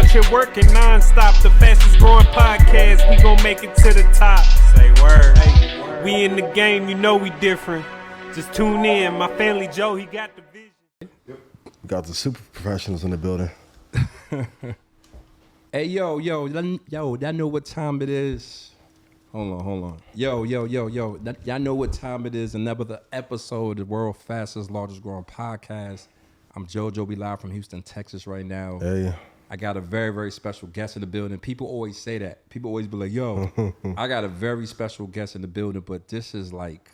out here working non-stop. The fastest growing podcast, we gon' make it to the top. Say word. Hey, we in the game, you know we different. Just tune in. My family Joe, he got the vision. We got the super professionals in the building. Hey, yo, y'all know what time it is? Hold on. Yo, y'all know what time it is. Another episode of the world's fastest, largest growing podcast. I'm JoJo. We live from Houston, Texas right now. Hey. I got a very, very special guest in the building. People always say that. People always be like, yo, I got a very special guest in the building, but this is like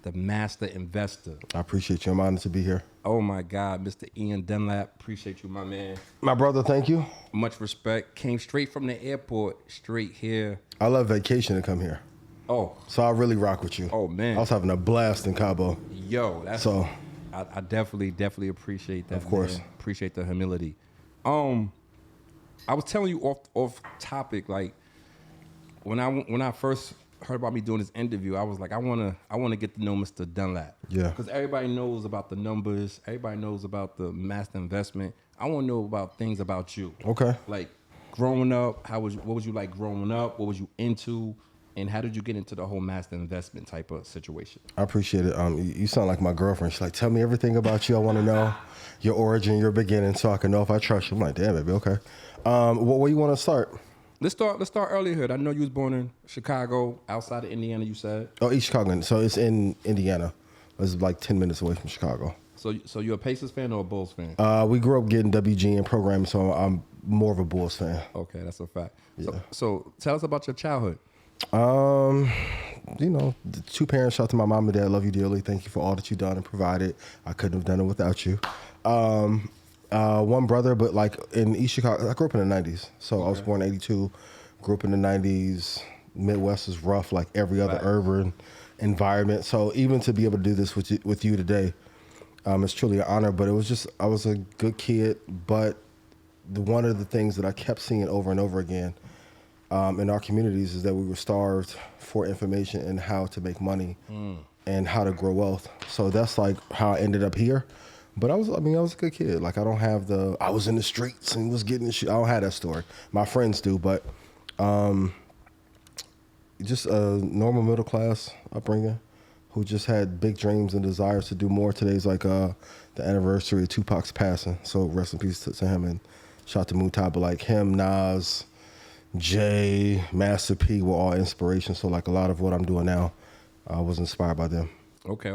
the master investor. I appreciate you. I'm honored to be here. Oh, my God, Mr. Ian Dunlap. Appreciate you, my man. My brother, thank you. Much respect. Came straight from the airport, straight here. I love vacation to come here. Oh. So I really rock with you. Oh, man. I was having a blast in Cabo. Yo, that's so. I definitely appreciate that. Of course. Man. Appreciate the humility. I was telling you off topic, like when I first heard about me doing this interview, I was like, I wanna get to know Mr. Dunlap. Yeah. Because everybody knows about the numbers, everybody knows about the master investment. I want to know about things about you. Okay. Like growing up, what was you like growing up? What was you into? And how did you get into the whole master investment type of situation? I appreciate it. You sound like my girlfriend. She's like, tell me everything about you. I want to know your origin, your beginning, so I can know if I trust you. I'm like, damn, baby, okay. Where you want to start? Let's start early here. I know you was born in Chicago, outside of Indiana, you said. Oh, East Chicago. So it's in Indiana. It's like 10 minutes away from Chicago. So you're a Pacers fan or a Bulls fan? We grew up getting WGN programming, so I'm more of a Bulls fan. Okay, that's a fact. Yeah. So tell us about your childhood. The two parents, shout out to my mom and dad, love you dearly. Thank you for all that you've done and provided. I couldn't have done it without you. One brother, but like in East Chicago, I grew up in the 90s. So okay. I was born in 82, grew up in the 90s. Midwest is rough like every other urban environment. So even to be able to do this with you today, it's truly an honor. But it was just, I was a good kid, but one of the things that I kept seeing over and over again in our communities is that we were starved for information and how to make money and how to grow wealth. So that's like how I ended up here. But I was a good kid. Like I was in the streets and was getting shit. I don't have that story. My friends do, but just a normal middle class upbringing who just had big dreams and desires to do more. Today's like the anniversary of Tupac's passing. So rest in peace to him and shout out to Mutai. But like him, Nas, Jay, Master P were all inspiration. So like a lot of what I'm doing now was inspired by them. Okay.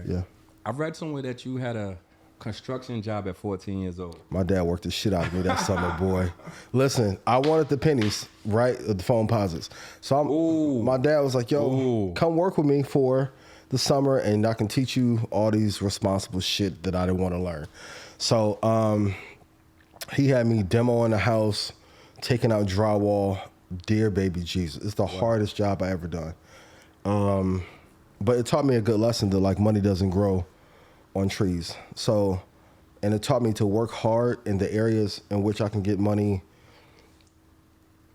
Yeah. I've read somewhere that you had a construction job at 14 years old. My dad worked the shit out of me that summer, boy. Listen, I wanted the pennies, right? The phone posits. So my dad was like, yo, come work with me for the summer and I can teach you all these responsible shit that I didn't want to learn. So he had me demoing the house, taking out drywall. Dear baby Jesus. It's the hardest job I ever done. But it taught me a good lesson that like money doesn't grow on trees. So, and it taught me to work hard in the areas in which I can get money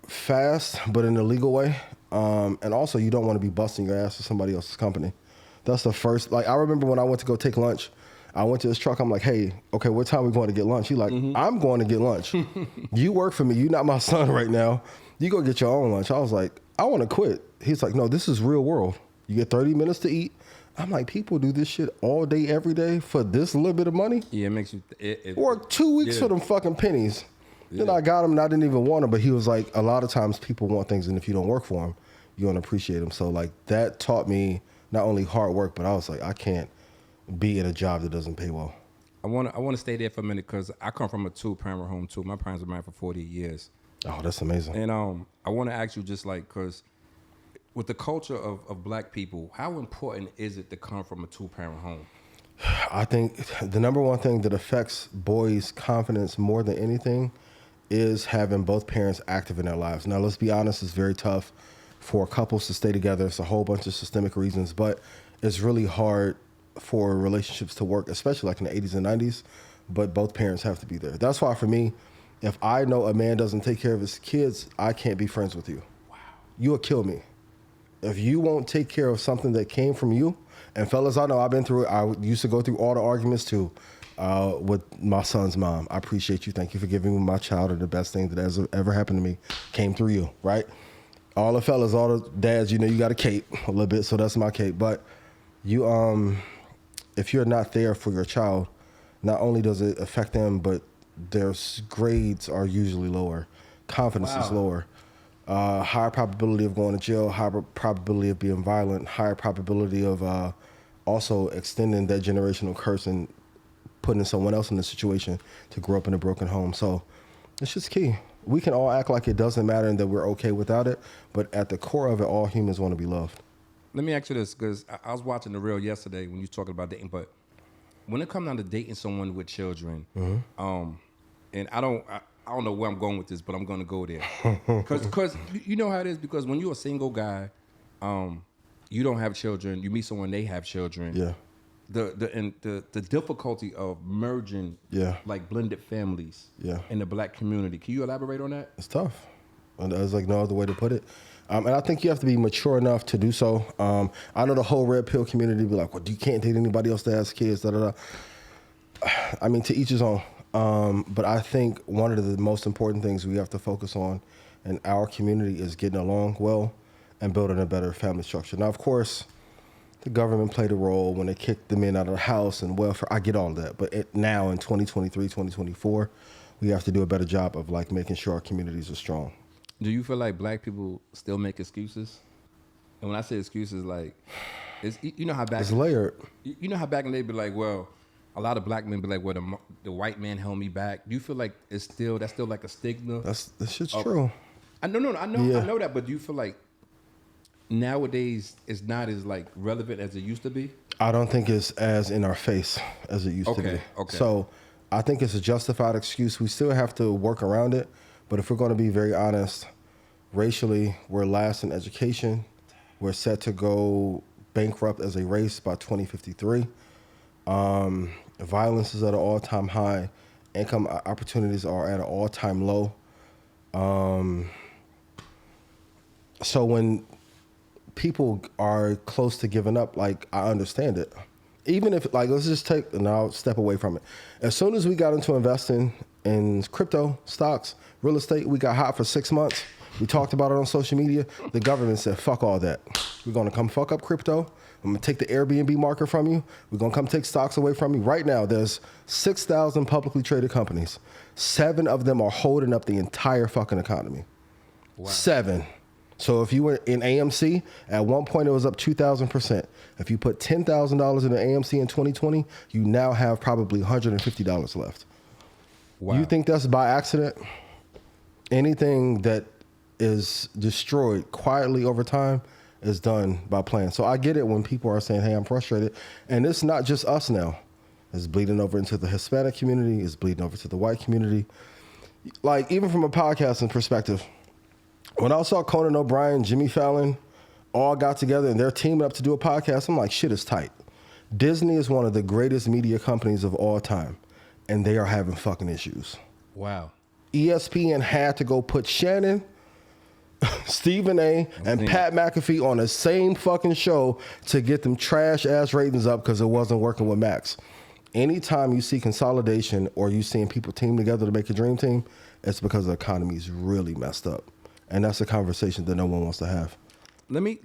fast, but in a legal way. And also you don't want to be busting your ass for somebody else's company. That's the first, like I remember when I went to go take lunch, I went to his truck. I'm like, hey, okay, what time are we going to get lunch? He's like, I'm going to get lunch. You work for me. You're not my son right now. You go get your own lunch. I was like, I want to quit. He's like, no, this is real world. You get 30 minutes to eat. I'm like, people do this shit all day, every day for this little bit of money? Yeah, it makes you... Work 2 weeks for them fucking pennies. Yeah. Then I got them and I didn't even want them, but he was like, a lot of times people want things and if you don't work for them, you don't appreciate them. So like that taught me not only hard work, but I was like, I can't be in a job that doesn't pay well. I want to stay there for a minute because I come from a two-parent home too. My parents were married for 40 years. Oh, that's amazing. And I want to ask you just like, because with the culture of black people, how important is it to come from a two-parent home? I think the number one thing that affects boys' confidence more than anything is having both parents active in their lives. Now, let's be honest, it's very tough for couples to stay together. It's a whole bunch of systemic reasons, but it's really hard for relationships to work, especially like in the 80s and 90s, but both parents have to be there. That's why for me, if I know a man doesn't take care of his kids, I can't be friends with you. Wow. You'll kill me. If you won't take care of something that came from you, and fellas, I know I've been through it. I used to go through all the arguments too. with my son's mom. I appreciate you. Thank you for giving me my child, and the best thing that has ever happened to me came through you, right? All the fellas, all the dads, you know, you got a cape a little bit, so that's my cape. But you, if you're not there for your child, not only does it affect them, but their grades are usually lower. Confidence is lower. Higher probability of going to jail, higher probability of being violent, higher probability of also extending that generational curse and putting someone else in the situation to grow up in a broken home. So it's just key. We can all act like it doesn't matter and that we're okay without it, but at the core of it, all humans want to be loved. Let me ask you this, because I was watching The Real yesterday when you were talking about dating, but when it comes down to dating someone with children, and I don't know where I'm going with this, but I'm going to go there. Because you know how it is, because when you're a single guy, you don't have children, you meet someone, they have children. Yeah. The difficulty of merging like blended families in the black community. Can you elaborate on that? It's tough. And there's like no other way to put it. And I think you have to be mature enough to do so. I know the whole red pill community be like, well, you can't date anybody else that has kids, da-da-da. I mean, to each his own. But I think one of the most important things we have to focus on in our community is getting along well and building a better family structure. Now, of course, the government played a role when they kicked the men out of the house and welfare. I get all that. But now in 2023, 2024, we have to do a better job of like making sure our communities are strong. Do you feel like black people still make excuses? And when I say excuses, like, it's, you know how back... It's layered. You know how back in the day be like, well, a lot of black men be like, well, the white man held me back. Do you feel like that's still like a stigma? That shit's true. I know that, but do you feel like nowadays it's not as like relevant as it used to be? I don't think it's as in our face as it used to be. Okay. So I think it's a justified excuse. We still have to work around it. But if we're going to be very honest, racially, we're last in education. We're set to go bankrupt as a race by 2053. Violence is at an all-time high. Income opportunities are at an all-time low. So when people are close to giving up, like, I understand it. Even if, like, let's just take, and I'll step away from it. As soon as we got into investing in crypto, stocks, real estate, we got hot for 6 months. We talked about it on social media. The government said, fuck all that. We're going to come fuck up crypto. I'm going to take the Airbnb market from you. We're going to come take stocks away from you. Right now, there's 6,000 publicly traded companies. 7 of them are holding up the entire fucking economy. Wow. 7. So if you were in AMC, at one point it was up 2,000%. If you put $10,000 in an AMC in 2020, you now have probably $150 left. Wow. You think that's by accident? Anything that is destroyed quietly over time is done by plan. So I get it when people are saying, hey, I'm frustrated. And it's not just us now. It's bleeding over into the Hispanic community. It's bleeding over to the white community. Like, even from a podcasting perspective, when I saw Conan O'Brien, Jimmy Fallon, all got together and they're teaming up to do a podcast, I'm like, shit is tight. Disney is one of the greatest media companies of all time, and they are having fucking issues. Wow. ESPN had to go put Shannon, Stephen A, and Pat McAfee on the same fucking show to get them trash-ass ratings up because it wasn't working with Max. Anytime you see consolidation or you seeing people team together to make a dream team, it's because the economy is really messed up. And that's a conversation that no one wants to have. Let me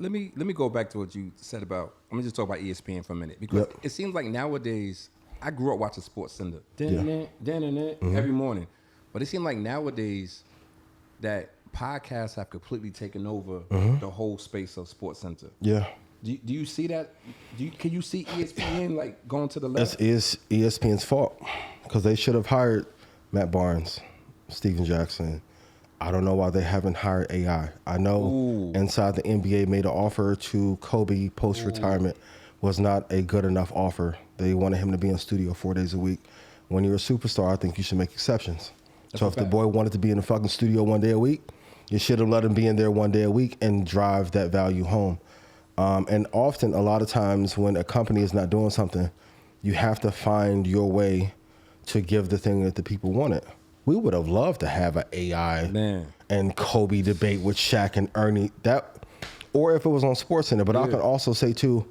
go back to what you said about, let me just talk about ESPN for a minute. Because it seems like nowadays, I grew up watching Sports Center every morning. But it seems like nowadays that podcasts have completely taken over the whole space of Sports Center. Yeah. Do you see that? Can you see ESPN like going to the left? That is ESPN's fault because they should have hired Matt Barnes, Steven Jackson. I don't know why they haven't hired AI. I know inside the NBA made an offer to Kobe post-retirement was not a good enough offer. They wanted him to be in studio 4 days a week. When you're a superstar, I think you should make exceptions. So if the boy wanted to be in the fucking studio 1 day a week, you should have let him be in there 1 day a week and drive that value home. And often, a lot of times when a company is not doing something, you have to find your way to give the thing that the people wanted. We would have loved to have an AI and Kobe debate with Shaq and Ernie. Or if it was on SportsCenter. But I can also say, too,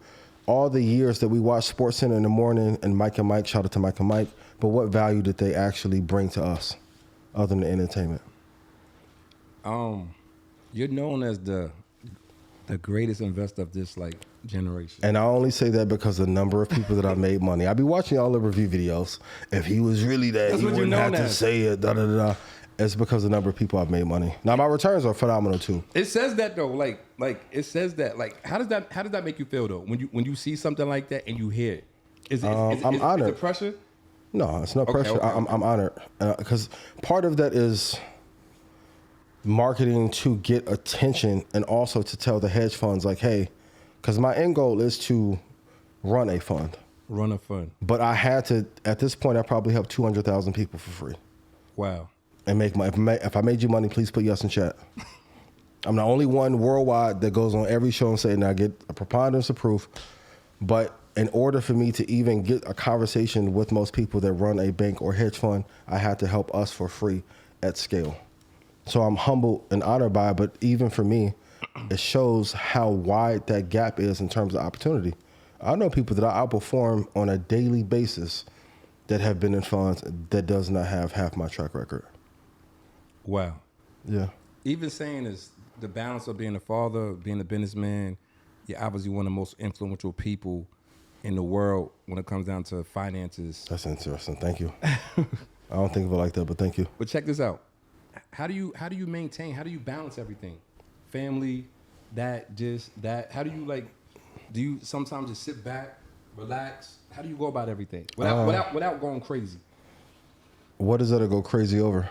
all the years that we watched SportsCenter in the morning and Mike and Mike, shout out to Mike and Mike, but what value did they actually bring to us other than entertainment? You're known as the greatest investor of this like generation. And I only say that because the number of people that I made money. I be watching all the review videos. If he was really that, That's he what you're wouldn't have known to as. say it. Da, da, da, da. It's because of the number of people I've made money. Now my returns are phenomenal too. It says that though, like it says that. Like, how does that make you feel though? When you see something like that and you hear it, I'm honored. Is it pressure? No, it's no Okay, pressure. okay. I'm honored because part of that is marketing to get attention and also to tell the hedge funds like, hey, because my end goal is to run a fund. Run a fund. But I had to, at this point, I probably helped 200,000 people for free. Wow. And make money. If I made you money, please put yes in chat. I'm the only one worldwide that goes on every show and say, now I get a preponderance of proof. But in order for me to even get a conversation with most people that run a bank or hedge fund, I had to help us for free at scale. So I'm humbled and honored by it, but even for me, it shows how wide that gap is in terms of opportunity. I know people that I outperform on a daily basis that have been in funds that does not have half my track record. Wow. Yeah. Even saying is the balance of being a father, being a businessman, you're obviously one of the most influential people in the world when it comes down to finances. That's interesting. Thank you. I don't think of it like that, but thank you. But check this out. How do you maintain, how do you balance everything? Family, that. How do you do you sometimes just sit back, relax? How do you go about everything without going crazy? What is it to go crazy over?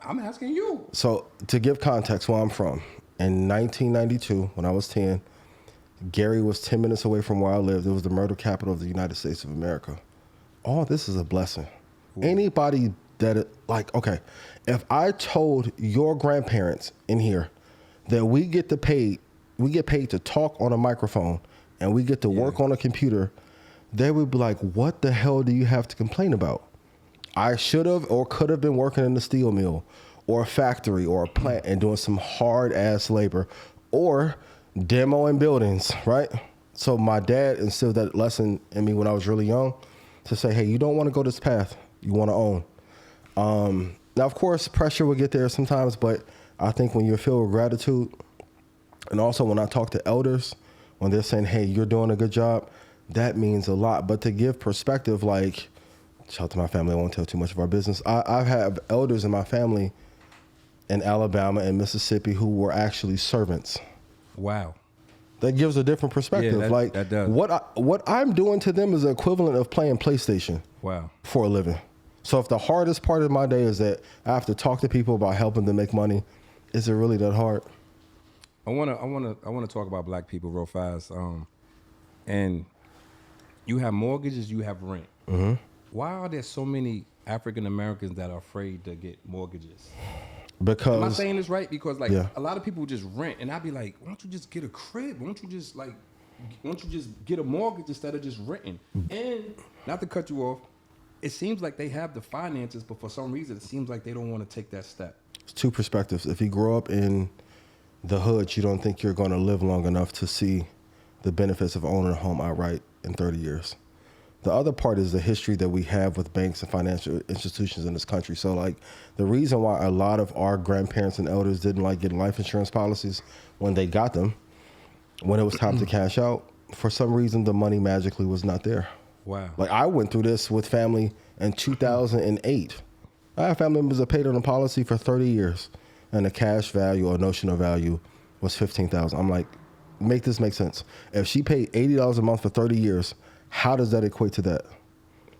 I'm asking you. So to give context where I'm from, in 1992, when I was 10, Gary was 10 minutes away from where I lived. It was the murder capital of the United States of America. All this is a blessing. Ooh. Anybody that, okay, if I told your grandparents in here that we get paid to talk on a microphone and we get to work on a computer, they would be like, what the hell do you have to complain about? I should have or could have been working in a steel mill or a factory or a plant and doing some hard ass labor or demoing buildings, right? So my dad instilled that lesson in me when I was really young to say, hey, you don't want to go this path. You want to own. Now, of course, pressure will get there sometimes, but I think when you're filled with gratitude, and also when I talk to elders, when they're saying, hey, you're doing a good job, that means a lot. But to give perspective, like, shout out to my family, I won't tell too much of our business. I have elders in my family in Alabama and Mississippi who were actually servants. Wow. That gives a different perspective. Yeah, that does. What I'm doing to them is the equivalent of playing PlayStation. Wow. For a living. So if the hardest part of my day is that I have to talk to people about helping them make money, is it really that hard? I wanna talk about black people real fast. And you have mortgages, you have rent. Mm-hmm. Why are there so many African Americans that are afraid to get mortgages? Because am I saying this right? Because a lot of people just rent, and I'd be like, why don't you just get a crib? Why don't you just get a mortgage instead of just renting? And not to cut you off, it seems like they have the finances, but for some reason, it seems like they don't want to take that step. It's two perspectives. If you grow up in the hood, you don't think you're going to live long enough to see the benefits of owning a home outright in 30 years. The other part is the history that we have with banks and financial institutions in this country. So the reason why a lot of our grandparents and elders didn't like getting life insurance policies when they got them, when it was time to cash out, for some reason the money magically was not there. Wow. I went through this with family in 2008. I have family members that paid on a policy for 30 years and the cash value or notional value was $15,000. I'm like, make this make sense. If she paid $80 a month for 30 years, how does that equate to that?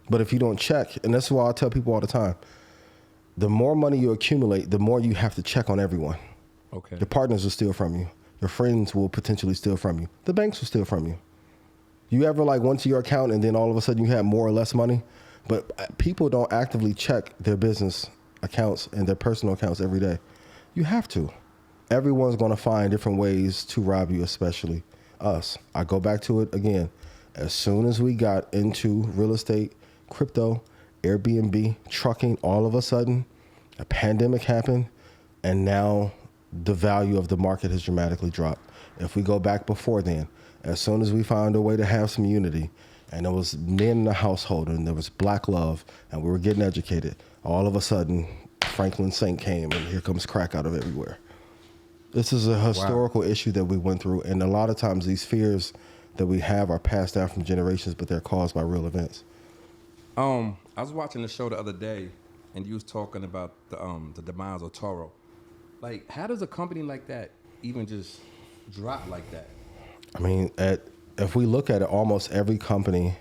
But if you don't check, and that's why I tell people all the time, the more money you accumulate, the more you have to check on everyone. Okay. Your partners will steal from you. Your friends will potentially steal from you. The banks will steal from you. You ever went to your account and then all of a sudden you have more or less money? But people don't actively check their business accounts and their personal accounts every day. You have to. Everyone's going to find different ways to rob you, especially us. I go back to it again. As soon as we got into real estate, crypto, Airbnb, trucking, all of a sudden, a pandemic happened, and now the value of the market has dramatically dropped. If we go back before then, as soon as we found a way to have some unity and there was men in the household, and there was black love, and we were getting educated. All of a sudden, Franklin Saint came, and here comes crack out of everywhere. This is a historical issue that we went through, and a lot of times these fears that we have are passed down from generations, but they're caused by real events. I was watching the show the other day, and you was talking about the demise of Toro. Like, how does a company like that even just drop like that? I mean, if we look at it, almost every company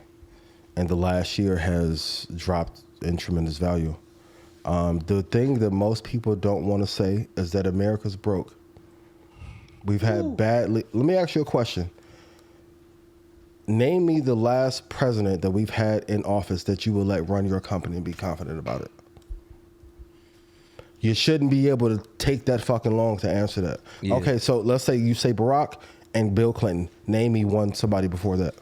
in the last year has dropped in tremendous value. The thing that most people don't want to say is that America's broke. We've had let me ask you a question. Name me the last president that we've had in office that you would let run your company and be confident about it. You shouldn't be able to take that fucking long to answer that. Yeah. Okay, so let's say you say Barack and Bill Clinton. Name me somebody before that.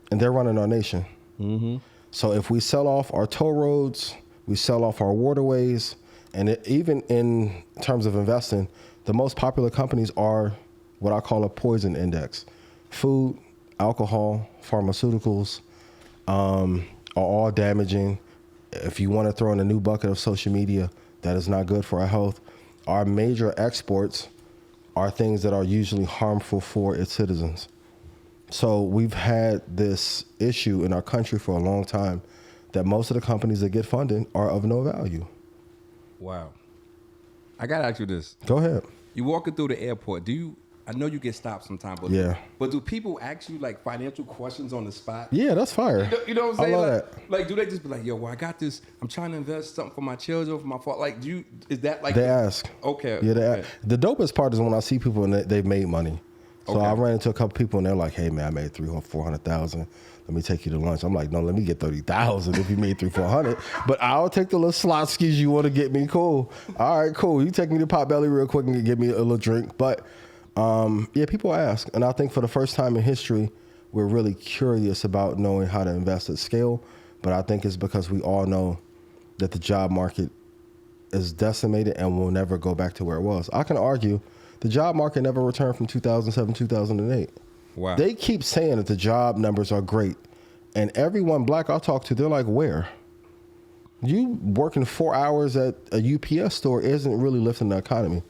And they're running our nation. Mm-hmm. So if we sell off our toll roads, we sell off our waterways, and even in terms of investing, the most popular companies are what I call a poison index. Food, alcohol, pharmaceuticals are all damaging. If you want to throw in a new bucket of social media, that is not good for our health. Our major exports are things that are usually harmful for its citizens. So we've had this issue in our country for a long time that most of the companies that get funding are of no value. Wow. I got to ask you this. Go ahead. You walking through the airport, I know you get stopped sometimes, but do people ask you like financial questions on the spot? Yeah, that's fire. You know what I'm saying? I love that. Like, do they just be like, yo, well, I got this, I'm trying to invest something for my children, for my father. Like, is that like... They ask. Okay. Yeah, they ask. The dopest part is when I see people and they've made money. So I ran into a couple people and they're like, hey man, I made $300,000, $400,000. Let me take you to lunch. I'm like, no, let me get 30,000 if you made $300,000, $400. But I'll take the little slot skis you want to get me. Cool. All right, cool. You take me to Potbelly real quick and get me a little drink. But yeah, people ask. And I think for the first time in history, we're really curious about knowing how to invest at scale. But I think it's because we all know that the job market is decimated and will never go back to where it was. I can argue the job market never returned from 2007, 2008. Wow. They keep saying that the job numbers are great. And everyone black I talk to, they're like, where? You working 4 hours at a UPS store isn't really lifting the economy.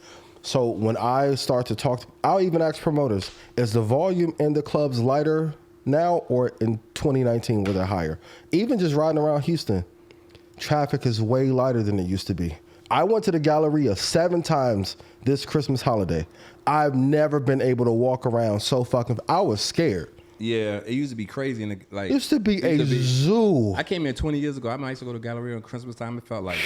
So when I start to talk, I'll even ask promoters, is the volume in the clubs lighter now or in 2019 were they higher? Even just riding around Houston, traffic is way lighter than it used to be. I went to the Galleria 7 times this Christmas holiday. I've never been able to walk around so fucking... I was scared. Yeah, it used to be crazy. And like, it used to be a zoo. I came here 20 years ago. I used to go to the Galleria on Christmas time. It felt like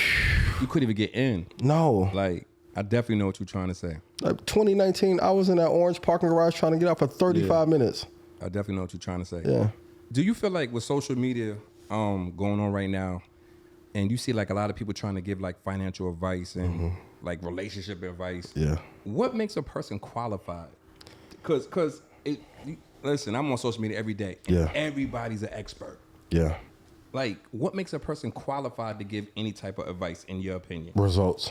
you couldn't even get in. No. Like, I definitely know what you're trying to say. Like 2019, I was in that orange parking garage trying to get out for 35 minutes. I definitely know what you're trying to say. Yeah. Do you feel like with social media going on right now, and you see like a lot of people trying to give like financial advice and like relationship advice. Yeah. What makes a person qualified? Because listen, I'm on social media every day. And everybody's an expert. Yeah. Like, what makes a person qualified to give any type of advice in your opinion? Results.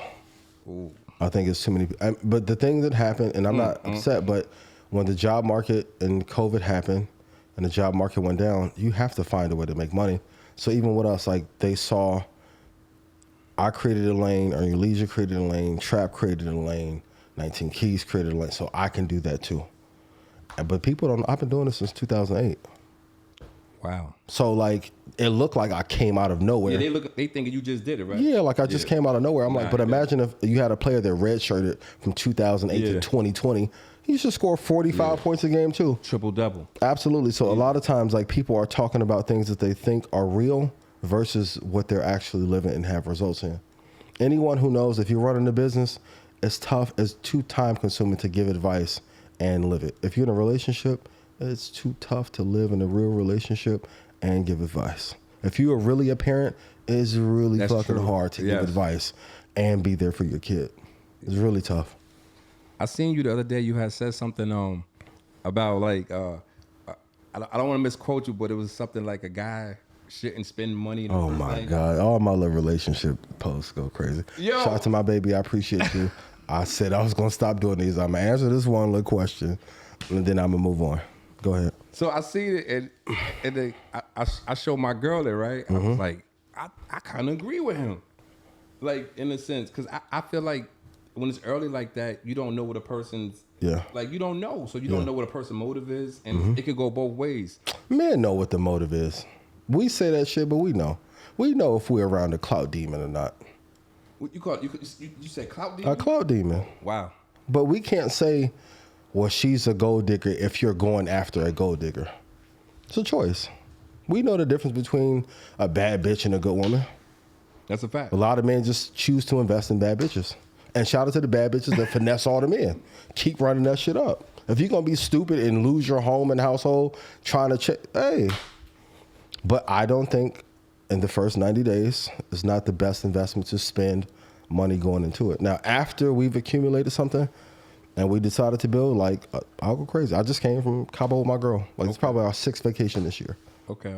Ooh. I think it's too many. But the thing that happened, and I'm not upset, but when the job market and COVID happened and the job market went down, you have to find a way to make money. So even with us, like they saw, I created a lane, Earn Your Leisure created a lane, Trap created a lane, 19 Keys created a lane, so I can do that too. But people don't, I've been doing this since 2008. Wow. So like, it looked like I came out of nowhere. Yeah, they thinking you just did it, right? Yeah, like I just came out of nowhere. I'm like, but imagine if you had a player that redshirted from 2008 to 2020. He should score 45 points a game too. Triple double. Absolutely. So a lot of times, like people are talking about things that they think are real versus what they're actually living and have results in. Anyone who knows if you're running a business, it's tough, it's too time consuming to give advice and live it. If you're in a relationship, it's too tough to live in a real relationship and give advice. If you are really a parent, it's really fucking hard to give advice and be there for your kid. It's really tough. I seen you the other day. You had said something about like I don't want to misquote you, but it was something like a guy shouldn't spend money. Oh my God! All my little relationship posts go crazy. Yo. Shout out to my baby. I appreciate you. I said I was gonna stop doing these. I'm gonna answer this one little question, and then I'm gonna move on. Go ahead. So I see it, and then I showed my girl it, right? I was like, I kind of agree with him, like in a sense, because I feel like when it's early like that, you don't know what a person's like you don't know, so you don't know what a person's motive is, and it could go both ways. Men know what the motive is. We say that shit, but we know if we're around a clout demon or not. What you call it? You said clout demon? A clout demon. Wow. But we can't say, well, she's a gold digger if you're going after a gold digger. It's a choice. We know the difference between a bad bitch and a good woman. That's a fact. A lot of men just choose to invest in bad bitches. And shout out to the bad bitches that finesse all the men. Keep running that shit up. If you're going to be stupid and lose your home and household trying to check, hey. But I don't think in the first 90 days, it's not the best investment to spend money going into it. Now, after we've accumulated something and we decided to build, like, I'll go crazy. I just came from Cabo with my girl. Like, it's probably our 6th vacation this year. Okay.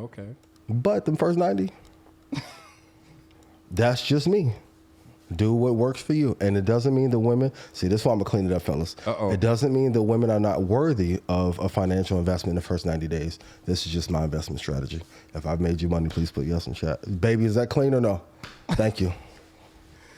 But the first 90, that's just me. Do what works for you. And it doesn't mean the women, see, this is why I'm going to clean it up, fellas. It doesn't mean the women are not worthy of a financial investment in the first 90 days. This is just my investment strategy. If I've made you money, please put yes in chat. Baby, is that clean or no? Thank you.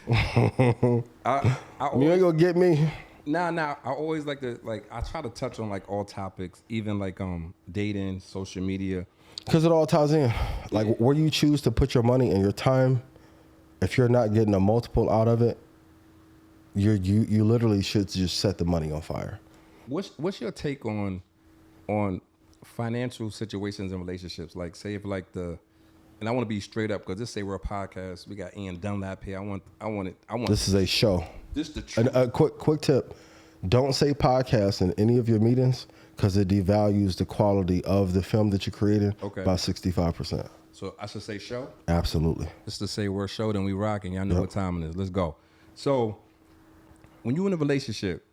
You ain't going to get me. Nah. I always like to, I try to touch on, all topics, even, dating, social media. Because it all ties in. Like, where you choose to put your money and your time, if you're not getting a multiple out of it, you literally should just set the money on fire. What's your take on financial situations and relationships? Like, say if and I want to be straight up because this say we're a podcast. We got Dunlap here. I want. This is a show. This the truth. A quick tip: don't say podcast in any of your meetings because it devalues the quality of the film that you're creating by 65%. So I should say show? Absolutely. Just to say we're a show, then we rocking. Y'all know what time it is. Let's go. So when you're in a relationship,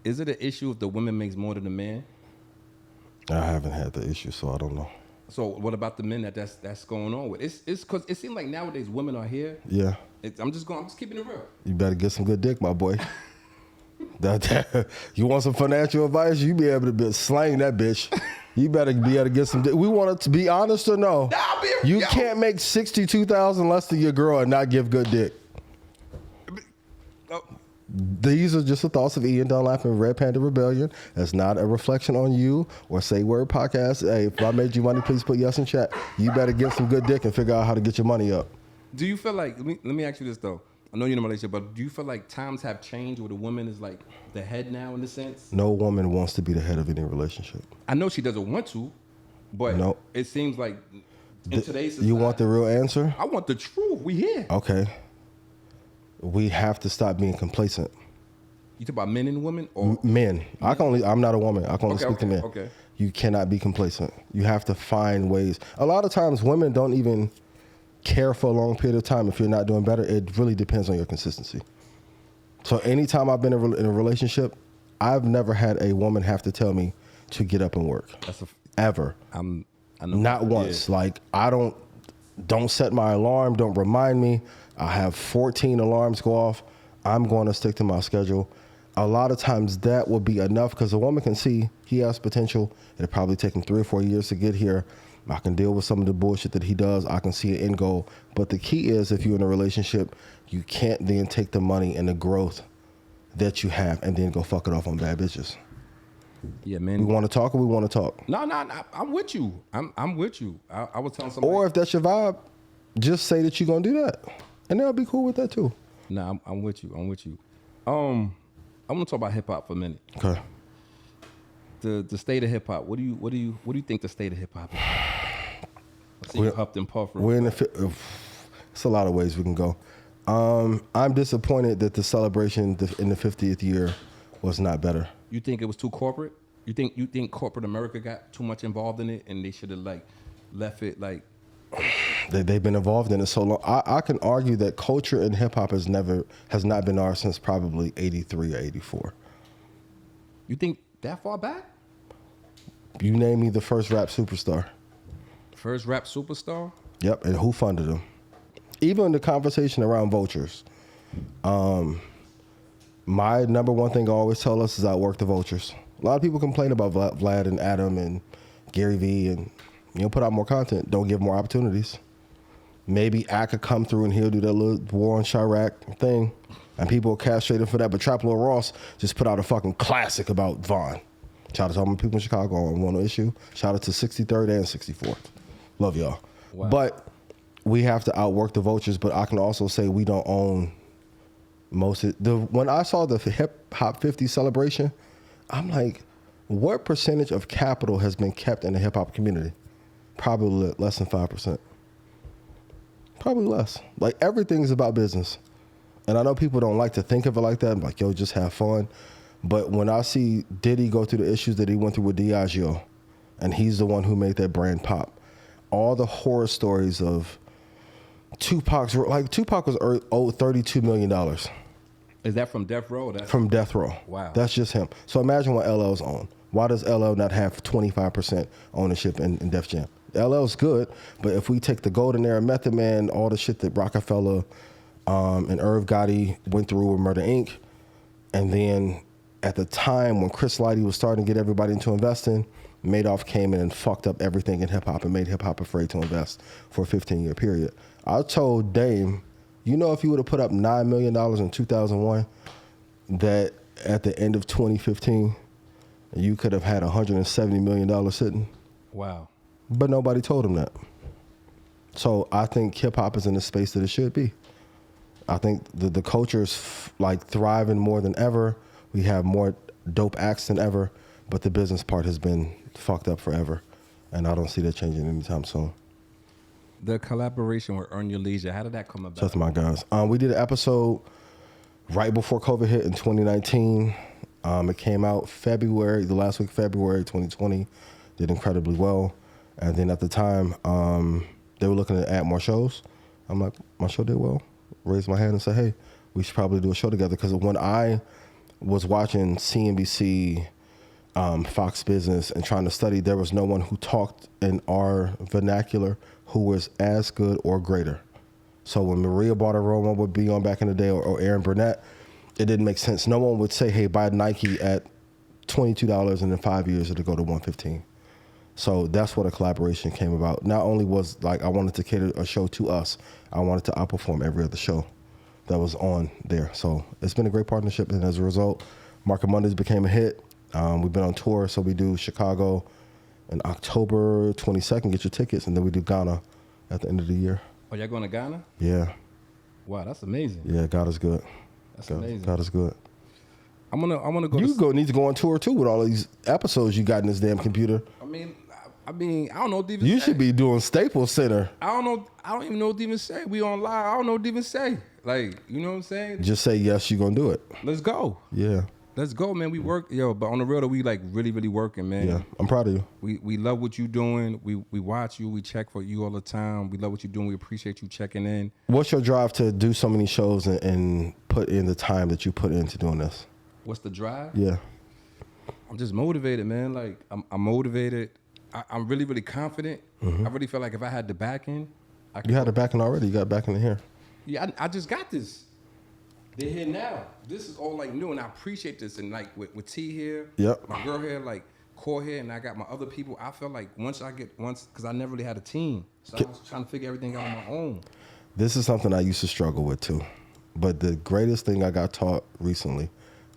is it an issue if the woman makes more than the man? I haven't had the issue, so I don't know. So what about the men that's going on with? It's because it seems like nowadays women are here. Yeah. I'm just keeping it real. You better get some good dick, my boy. You want some financial advice? You be able to slang that bitch. You better be able to get some dick. We want it to be honest or no? You can't make $62,000 less than your girl and not give good dick. These are just the thoughts of Ian Dunlap and Red Panda Rebellion. That's not a reflection on you or Say Word Podcast. Hey, if I made you money, please put yes in chat. You better get some good dick and figure out how to get your money up. Do you feel like, let me ask you this though. I know you're in a relationship, but do you feel like times have changed where the woman is like the head now in a sense? No woman wants to be the head of any relationship. I know she doesn't want to, but it seems like in today's society. You want the real answer? I want the truth. We here. Okay. We have to stop being complacent. You talk about men and women? Or men. I'm not a woman. I can only speak to men. Okay. You cannot be complacent. You have to find ways. A lot of times women don't even care for a long period of time if you're not doing better. It really depends on your consistency. So anytime I've been in a relationship, I've never had a woman have to tell me to get up and work. Ever. I know. Not once. Yeah. Like, I don't set my alarm. Don't remind me. I have 14 alarms go off. I'm going to stick to my schedule. A lot of times that will be enough because a woman can see he has potential. It'll probably take him 3 or 4 years to get here. I can deal with some of the bullshit that he does. I can see an end goal. But the key is if you're in a relationship, you can't then take the money and the growth that you have and then go fuck it off on bad bitches. Yeah, man. We want to talk or we want to talk? No, I'm with you. I'm with you. I was telling somebody. Or if that's your vibe, just say that you're going to do that. And they'll be cool with that too. No, I'm with you. I want to talk about hip hop for a minute. Okay. The state of hip hop. What do you think the state of hip hop is? I see you huffed and puffed. It's a lot of ways we can go. I'm disappointed that the celebration in the 50th year was not better. You think it was too corporate? You think corporate America got too much involved in it and they should have left it like? They've been involved in it so long. I can argue that culture in hip hop has not been ours since probably 83 or 84. You think that far back? You name me the first rap superstar. First rap superstar? Yep, and who funded them? Even the conversation around vultures. My number one thing I always tell us is outwork the vultures. A lot of people complain about Vlad and Adam and Gary Vee and, put out more content. Don't give more opportunities. Maybe I could come through and he'll do that little war on Chirac thing and people will castrate him for that. But Trap Lord Ross just put out a fucking classic about Vaughn. Shout out to all my people in Chicago on one issue. Shout out to 63rd and 64th. Love y'all. Wow. But we have to outwork the vultures, but I can also say we don't own most of when I saw the Hip Hop 50 celebration, I'm like, what percentage of capital has been kept in the hip hop community? Probably less than 5%. Probably less. Like everything's about business. And I know people don't like to think of it like that. I'm like, yo, just have fun. But when I see Diddy go through the issues that he went through with Diageo, and he's the one who made that brand pop, all the horror stories of Tupac was owed $32 million. Is that from Death Row? From Death Row. Wow. That's just him. So imagine what LL's on. Why does LL not have 25% ownership in Def Jam? LL's good, but if we take the golden era Method Man, all the shit that Rockefeller and Irv Gotti went through with Murder Inc., and then at the time when Chris Lighty was starting to get everybody into investing, Madoff came in and fucked up everything in hip-hop and made hip-hop afraid to invest for a 15-year period. I told Dame, if you would have put up $9 million in 2001, that at the end of 2015, you could have had $170 million sitting. Wow. But nobody told him that. So I think hip-hop is in the space that it should be. I think the culture is thriving more than ever. We have more dope acts than ever, but the business part has been fucked up forever. And I don't see that changing anytime soon. The collaboration with Earn Your Leisure, how did that come about? That's my guys. We did an episode right before COVID hit in 2019. It came out the last week of February 2020. Did incredibly well. And then at the time, they were looking to add more shows. I'm like, my show did well. Raised my hand and said, hey, we should probably do a show together. Because when I was watching CNBC, Fox Business, and trying to study, there was no one who talked in our vernacular who was as good or greater. So when Maria Bartiromo would be on back in the day, or Aaron Burnett, it didn't make sense. No one would say, hey, buy Nike at $22 and in 5 years it'll go to $115. So that's what a collaboration came about. Not only was I wanted to cater a show to us, I wanted to outperform every other show that was on there. So it's been a great partnership, and as a result, Market Mondays became a hit. We've been on tour, so we do Chicago in October 22nd, get your tickets, and then we do Ghana at the end of the year. Oh, y'all going to Ghana? Yeah. Wow, that's amazing. Yeah, God is good. That's amazing. God is good. I'm gonna go. You need to go on tour too with all these episodes you got in this damn computer. I mean, I don't know what to even say. You should be doing Staples Center. I don't know. I don't even know what to even say. We on live. I don't know what to even say. You know what I'm saying? Just say yes, you're gonna do it. Let's go. Yeah. Let's go, man. We work, but on the real, we really, really working, man. Yeah, I'm proud of you. We love what you doing. We watch you. We check for you all the time. We love what you're doing. We appreciate you checking in. What's your drive to do so many shows and put in the time that you put into doing this? What's the drive? Yeah. I'm just motivated, man. I'm motivated. I'm really, really confident. Mm-hmm. I really feel like if I had the backing, you had the backing already. You got backing in here. Yeah, I just got this. They're here now. This is all new, and I appreciate this. And with T here, yep, my girl here, Core here, and I got my other people. I feel like once, because I never really had a team, so I was trying to figure everything out on my own. This is something I used to struggle with too, but the greatest thing I got taught recently,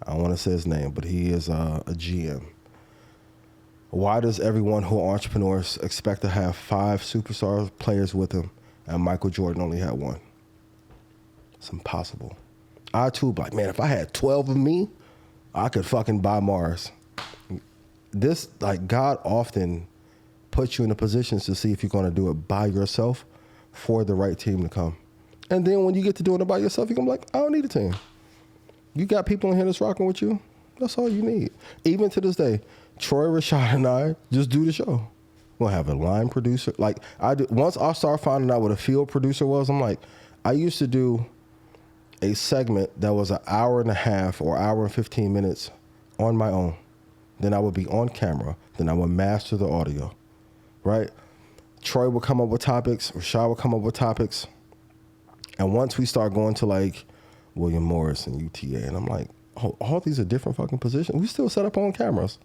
I don't want to say his name, but he is a GM. Why does everyone who are entrepreneurs expect to have 5 superstar players with him, and Michael Jordan only had 1? It's impossible. I too, man, if I had 12 of me, I could fucking buy Mars. This, God often puts you in the positions to see if you're going to do it by yourself for the right team to come. And then when you get to doing it by yourself, you're going to be like, I don't need a team. You got people in here that's rocking with you. That's all you need. Even to this day, Troy, Rashad, and I just do the show. We'll have a line producer. Once I started finding out what a field producer was, I'm like, I used to do a segment that was an hour and a half or hour and 15 minutes on my own. Then I would be on camera. Then I would master the audio, right? Troy would come up with topics. Rashad would come up with topics. And once we start going to William Morris and UTA, and I'm like, oh, all these are different fucking positions. We still set up on cameras.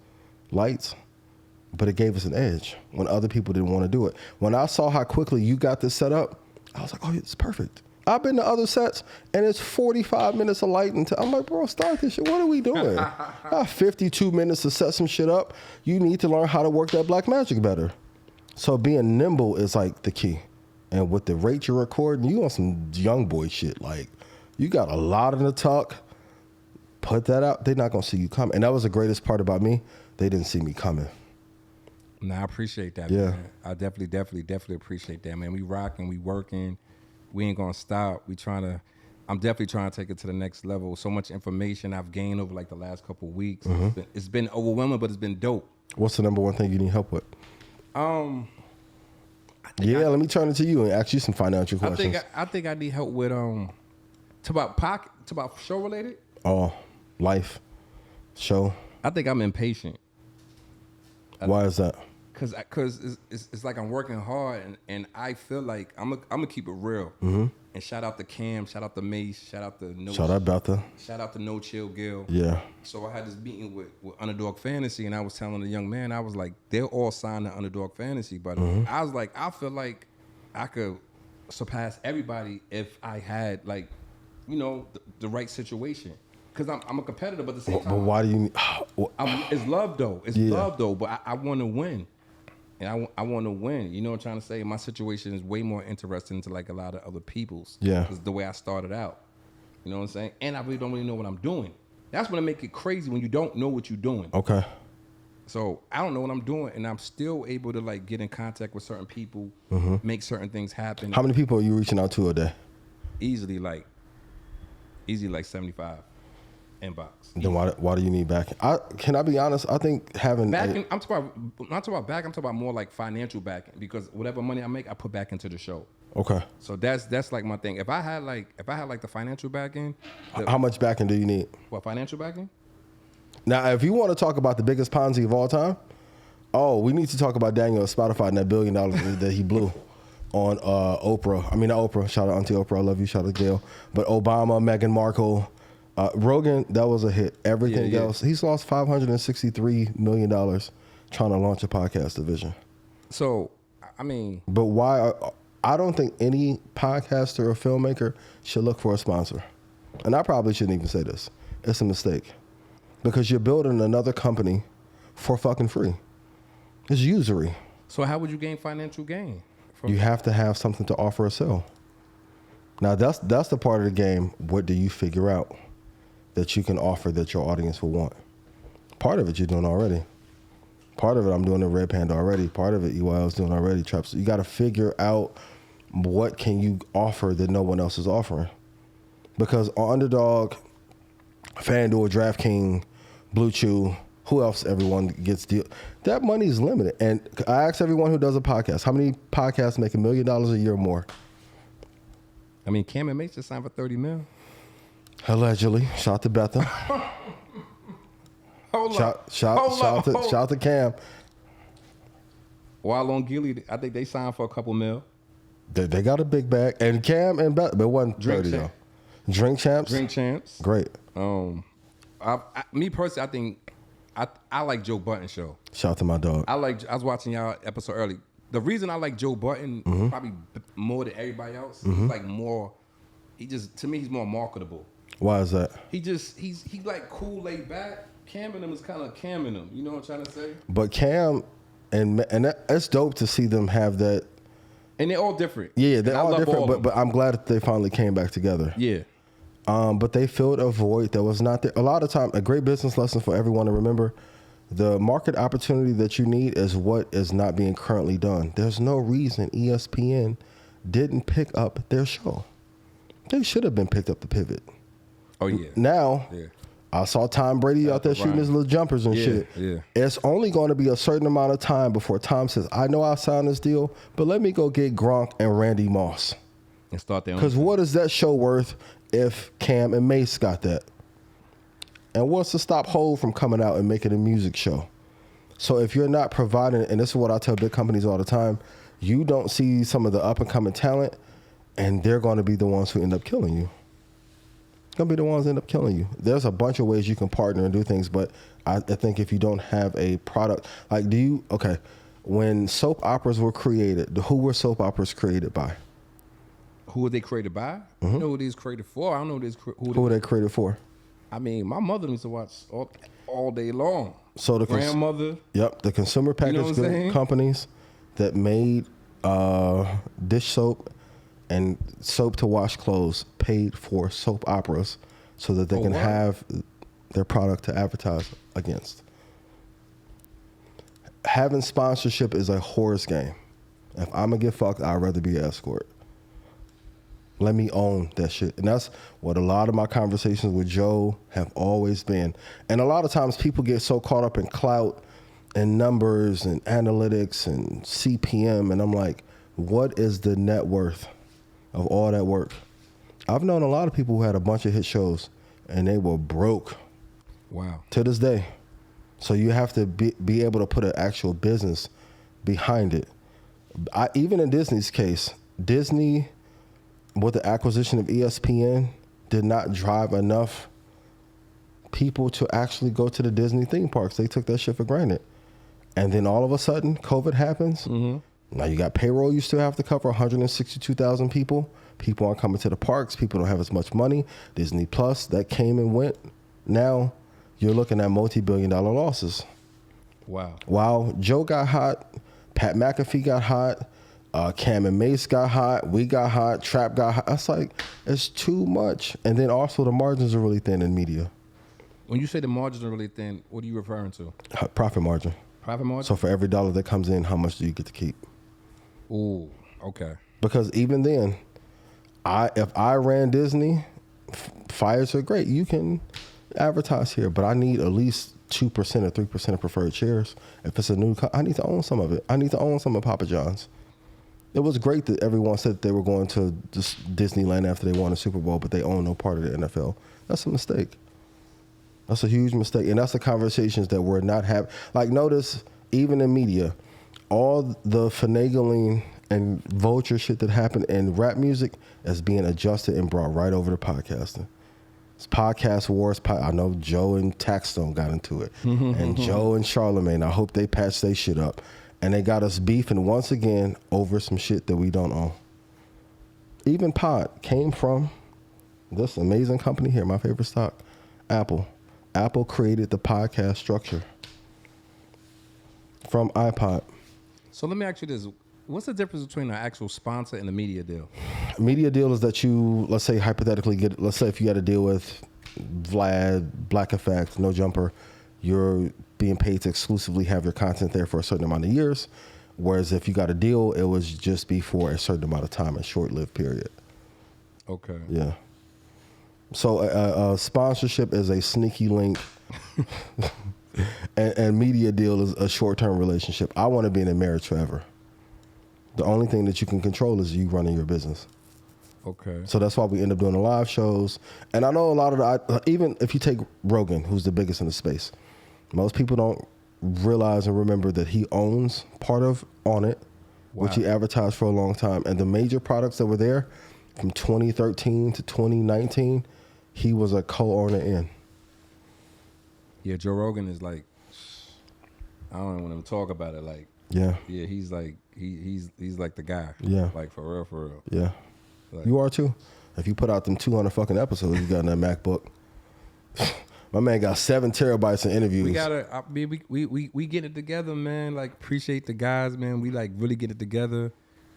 lights, but it gave us an edge when other people didn't want to do it. When I saw how quickly you got this set up, I was like, oh, it's perfect. I've been to other sets, and it's 45 minutes of light until I'm like, bro, start this shit. What are we doing? I have 52 minutes to set some shit up. You need to learn how to work that black magic better. So being nimble is like the key. And with the rate you're recording, you on some young boy shit. Like, you got a lot in the tuck. Put that out. They're not going to see you coming. And that was the greatest part about me. They didn't see me coming. Nah, I appreciate that, Yeah. man. I definitely appreciate that, man. We rocking, we working. We ain't going to stop. I'm definitely trying to take it to the next level. So much information I've gained over like the last couple of weeks. Mm-hmm. It's been overwhelming, but it's been dope. What's the number one thing you need help with? Let me turn it to you and ask you some financial questions. I think I need help with to about show related. Oh, life, show. I think I'm impatient. Why is that? Cause it's like I'm working hard and I feel like I'm gonna keep it real. Mm-hmm. And shout out to Cam, shout out to Mace, shout out to shout out to No Chill Gil. Yeah. So I had this meeting with Underdog Fantasy, and I was telling the young man, I was like, they're all signed to Underdog Fantasy, but I was like, I feel like I could surpass everybody if I had like, the right situation. Because I'm a competitor, but at the same time, But why do you? it's love though. It's Yeah. love though. But I want to win, and I want to win. You know what I'm trying to say? My situation is way more interesting to like a lot of other people's. Yeah. Because the way I started out. You know what I'm saying? And I really don't know what I'm doing. That's when I make it crazy when you don't know what you're doing. Okay. So I don't know what I'm doing, and I'm still able to like get in contact with certain people, make certain things happen. How many people are you reaching out to a day? Easily like 75 inbox. Then why do you need backing? Can I be honest? I think having Backing, I'm not talking about backing. I'm talking about more like financial backing, because whatever money I make, I put back into the show. Okay. So that's like my thing. If I had like the financial backing, How much backing do you need? what financial backing? Now, if you want to talk about the biggest Ponzi of all time, we need to talk about Daniel at Spotify and that $1 billion that he blew on Oprah. I mean, not Oprah. Shout out Auntie Oprah. I love you. Shout out Gail. But Obama, Meghan Markle, Rogan, that was a hit. Everything else, he's lost $563 million trying to launch a podcast division. So, I mean, But why? I don't think any podcaster or filmmaker should look for a sponsor. And I probably shouldn't even say this. It's a mistake. Because you're building another company for fucking free. It's usury. so how would you gain financial gain? You have to have something to offer or sell. Now, that's the part of the game. What do you figure out that you can offer that your audience will want? Part of it you're doing already. Part of it I'm doing in Red Panda already. Part of it EYL's doing already. Traps. You got to figure out what can you offer that no one else is offering. Because on Underdog, FanDuel, DraftKings, Blue Chew, who else everyone gets deal? That money is limited. And I ask everyone who does a podcast, how many podcasts make $1 million a year or more? I mean, Cam and Mace just signed for $30 million. Allegedly. Shout to Betha. Shout to Cam. While on Gilly, I think they signed for a couple mil. They got a big bag. And Cam and Betha, but it wasn't Drink 30 though. champ. Drink champs? Drink champs. Great. Me personally, I think I like Joe Budden show. Shout out to my dog. I was watching y'all episode early. The reason I like Joe Budden probably more than everybody else, he's like more. To me, he's more marketable. Why is that? He's like cool, laid back. Cam and him is kind of camming him. You know what I'm trying to say? But Cam and it's dope to see them have that. And they're all different. Yeah, they're And I all love different. But I'm glad that they finally came back together. Yeah. But they filled a void that was not there. A lot of time, a great business lesson for everyone to remember: the market opportunity that you need is what is not being currently done. There's no reason ESPN didn't pick up their show. They should have been picked up to pivot. Oh yeah. Now, Yeah. I saw Tom Brady out there shooting his little jumpers and shit. Yeah. It's only going to be a certain amount of time before Tom says, I know I signed this deal, but let me go get Gronk and Randy Moss. And start their own. Because what is that show worth if Cam and Mace got that? And what's to stop Hov from coming out and making a music show? So if you're not providing, and this is what I tell big companies all the time, you don't see some of the up and coming talent, and they're going to be the ones who end up killing you. gonna be the ones that end up killing you. There's a bunch of ways you can partner and do things, but I think if you don't have a product, like when soap operas were created, who were soap operas created by? Who were they created by? I know who these created for. I don't know Who were they created for? I mean, my mother used to watch all day long. So the grandmother. Yep, the consumer packaged good companies that made dish soap and soap to wash clothes paid for soap operas so that they can have their product to advertise against. Having sponsorship is a horse game. If I'm gonna get fucked, I'd rather be an escort. Let me own that shit. And that's what a lot of my conversations with Joe have always been. And a lot of times people get so caught up in clout and numbers and analytics and CPM. And I'm like, what is the net worth of all that work? I've known a lot of people who had a bunch of hit shows and they were broke. Wow. To this day. So you have to be able to put an actual business behind it. Even in Disney's case, Disney, with the acquisition of ESPN, did not drive enough people to actually go to the Disney theme parks. They took that shit for granted. And then all of a sudden, COVID happens. Mm-hmm. Now you got payroll you still have to cover, 162,000 people. People aren't coming to the parks. People don't have as much money. Disney Plus, that came and went. Now you're looking at multi-billion-dollar losses. Wow. While Joe got hot, Pat McAfee got hot, Cam and Mace got hot, we got hot, Trap got hot. It's like, it's too much. And then also the margins are really thin in media. When you say the margins are really thin, what are you referring to? Profit margin. Profit margin? So for every dollar that comes in, how much do you get to keep? Ooh, okay. Because even then, if I ran Disney, fires are great. You can advertise here, but I need at least 2% or 3% of preferred shares. If it's a new, I need to own some of it. I need to own some of Papa John's. It was great that everyone said they were going to Disneyland after they won the Super Bowl, but they own no part of the NFL. That's a mistake. That's a huge mistake. And that's the conversations that we're not having. Like, notice, even in media, all the finagling and vulture shit that happened in rap music is being adjusted and brought right over to podcasting. It's podcast wars. I know Joe and Taxstone got into it. And Joe and Charlemagne, I hope they patch their shit up. And they got us beefing once again over some shit that we don't own. Even Pod came from this amazing company here, my favorite stock, Apple. Apple created the podcast structure from iPod. So let me ask you this. What's the difference between an actual sponsor and a media deal? A media deal is that you, let's say hypothetically, let's say if you got to deal with Vlad, Black Effect, No Jumper, you're being paid to exclusively have your content there for a certain amount of years. Whereas if you got a deal, it would just be for a certain amount of time, a short-lived period. Okay. Yeah. So sponsorship is a sneaky link, and media deal is a short-term relationship. I want to be in a marriage forever. The only thing that you can control is you running your business. Okay. So that's why we end up doing the live shows. And I know a lot of even if you take Rogan, who's the biggest in the space, most people don't realize and remember that he owns part of On It, which he advertised for a long time. And the major products that were there from 2013 to 2019, he was a co-owner in. Yeah, Joe Rogan is like, I don't even want to talk about it. Like, yeah, he's like he's like the guy. Yeah, like for real. Yeah, like, you are too. If you put out them 200 fucking episodes you got in that MacBook. My man got 7 terabytes in interviews. We get it together, man. Like, appreciate the guys, man. We like really get it together.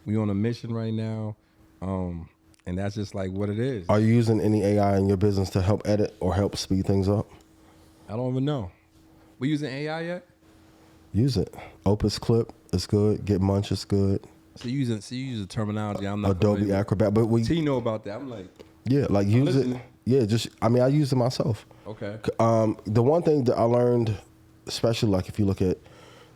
We on a mission right now. And that's just like what it is. Are you using any AI in your business to help edit or help speed things up? I don't even know. We using AI yet? Use it. Opus Clip is good. Get Munch is good. So you use the terminology. I'm not Adobe Acrobat, but so you know about that. I'm like, yeah, like use it. Yeah, I use it myself. Okay. The one thing that I learned, especially like if you look at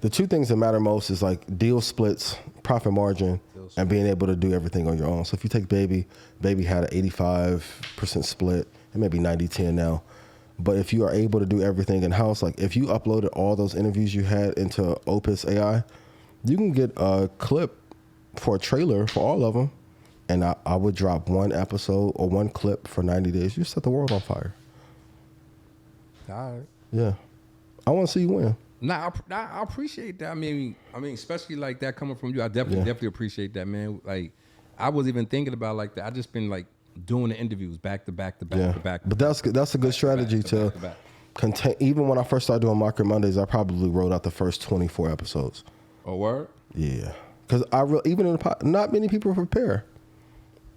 the two things that matter most is like deal splits, profit margin, and being able to do everything on your own. So if you take Baby had an 85% split. It may be 90-10 now. But if you are able to do everything in-house, like if you uploaded all those interviews you had into Opus AI, you can get a clip for a trailer for all of them and I would drop one episode or one clip for 90 days. You set the world on fire. All right. Yeah. I want to see you win. Nah, I appreciate that. I mean, especially like that coming from you. I definitely appreciate that, man. Like, I was even thinking about like that. I just been like doing the interviews back to back to back to back. But that's a good strategy to contain. Even when I first started doing Market Mondays, I probably wrote out the first 24 episodes. Oh, word? Yeah, because even in not many people prepare.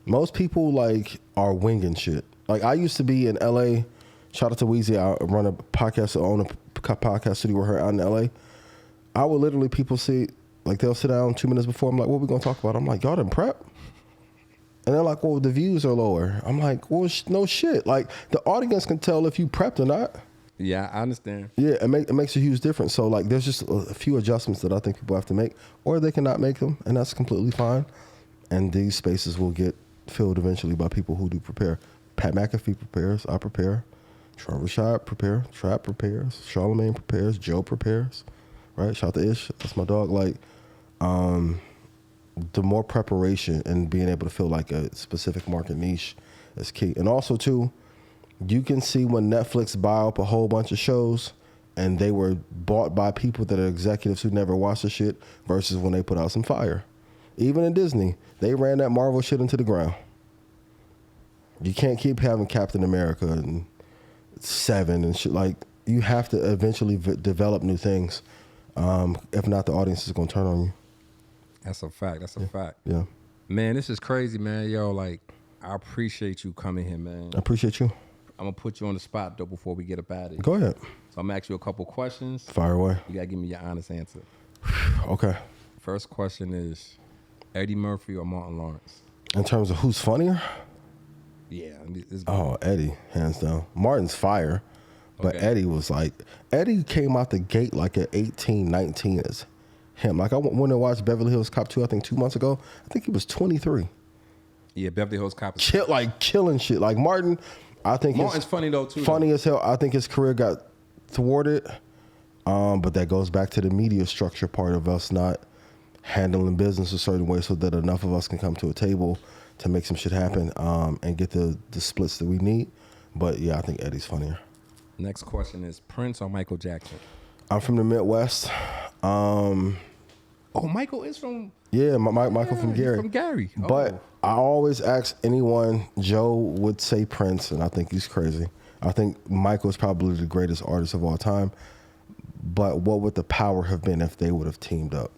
Most people like are winging shit. Like I used to be in LA. Shout out to Weezy. I run a podcast, own a podcast studio with her out in LA. I would literally people see like they'll sit down 2 minutes before. I'm like, what we gonna talk about? I'm like, y'all didn't prep. And they're like, well, the views are lower. I'm like, well, no shit. Like, the audience can tell if you prepped or not. Yeah, I understand. Yeah, it makes a huge difference. So, like, there's just a few adjustments that I think people have to make, or they cannot make them, and that's completely fine. And these spaces will get filled eventually by people who do prepare. Pat McAfee prepares. I prepare. Trevor Rashad prepares. Trap prepares. Charlamagne prepares. Joe prepares. Right? Shout out to Ish. That's my dog. Like, the more preparation and being able to feel like a specific market niche is key. And also, too, you can see when Netflix buy up a whole bunch of shows and they were bought by people that are executives who never watched the shit versus when they put out some fire. Even in Disney, they ran that Marvel shit into the ground. You can't keep having Captain America and Seven and shit. Like, you have to eventually develop new things. If not, the audience is going to turn on you. That's a fact. That's a fact. Yeah. Man, this is crazy, man. Yo, like, I appreciate you coming here, man. I appreciate you. I'm going to put you on the spot, though, before we get up out of here. Go ahead. So I'm going to ask you a couple questions. Fire away. You got to give me your honest answer. Okay. First question is Eddie Murphy or Martin Lawrence? In terms of who's funnier? Yeah. Oh, Eddie, hands down. Martin's fire. But Okay. Eddie was like, Eddie came out the gate like at 18, 19 as him. Like I went and watched Beverly Hills Cop 2, I think 2 months ago. I think he was 23. Yeah, Beverly Hills Cop. Killing shit. Like Martin, I think Martin's funny though too. Funny as hell. I think his career got thwarted. But that goes back to the media structure part of us not handling business a certain way so that enough of us can come to a table to make some shit happen and get the splits that we need. But yeah, I think Eddie's funnier. Next question is Prince or Michael Jackson? I'm from the Midwest. Oh, Michael is from... Yeah, Michael from Gary. From Gary. Oh. But I always ask anyone, Joe would say Prince, and I think he's crazy. I think Michael is probably the greatest artist of all time. But what would the power have been if they would have teamed up?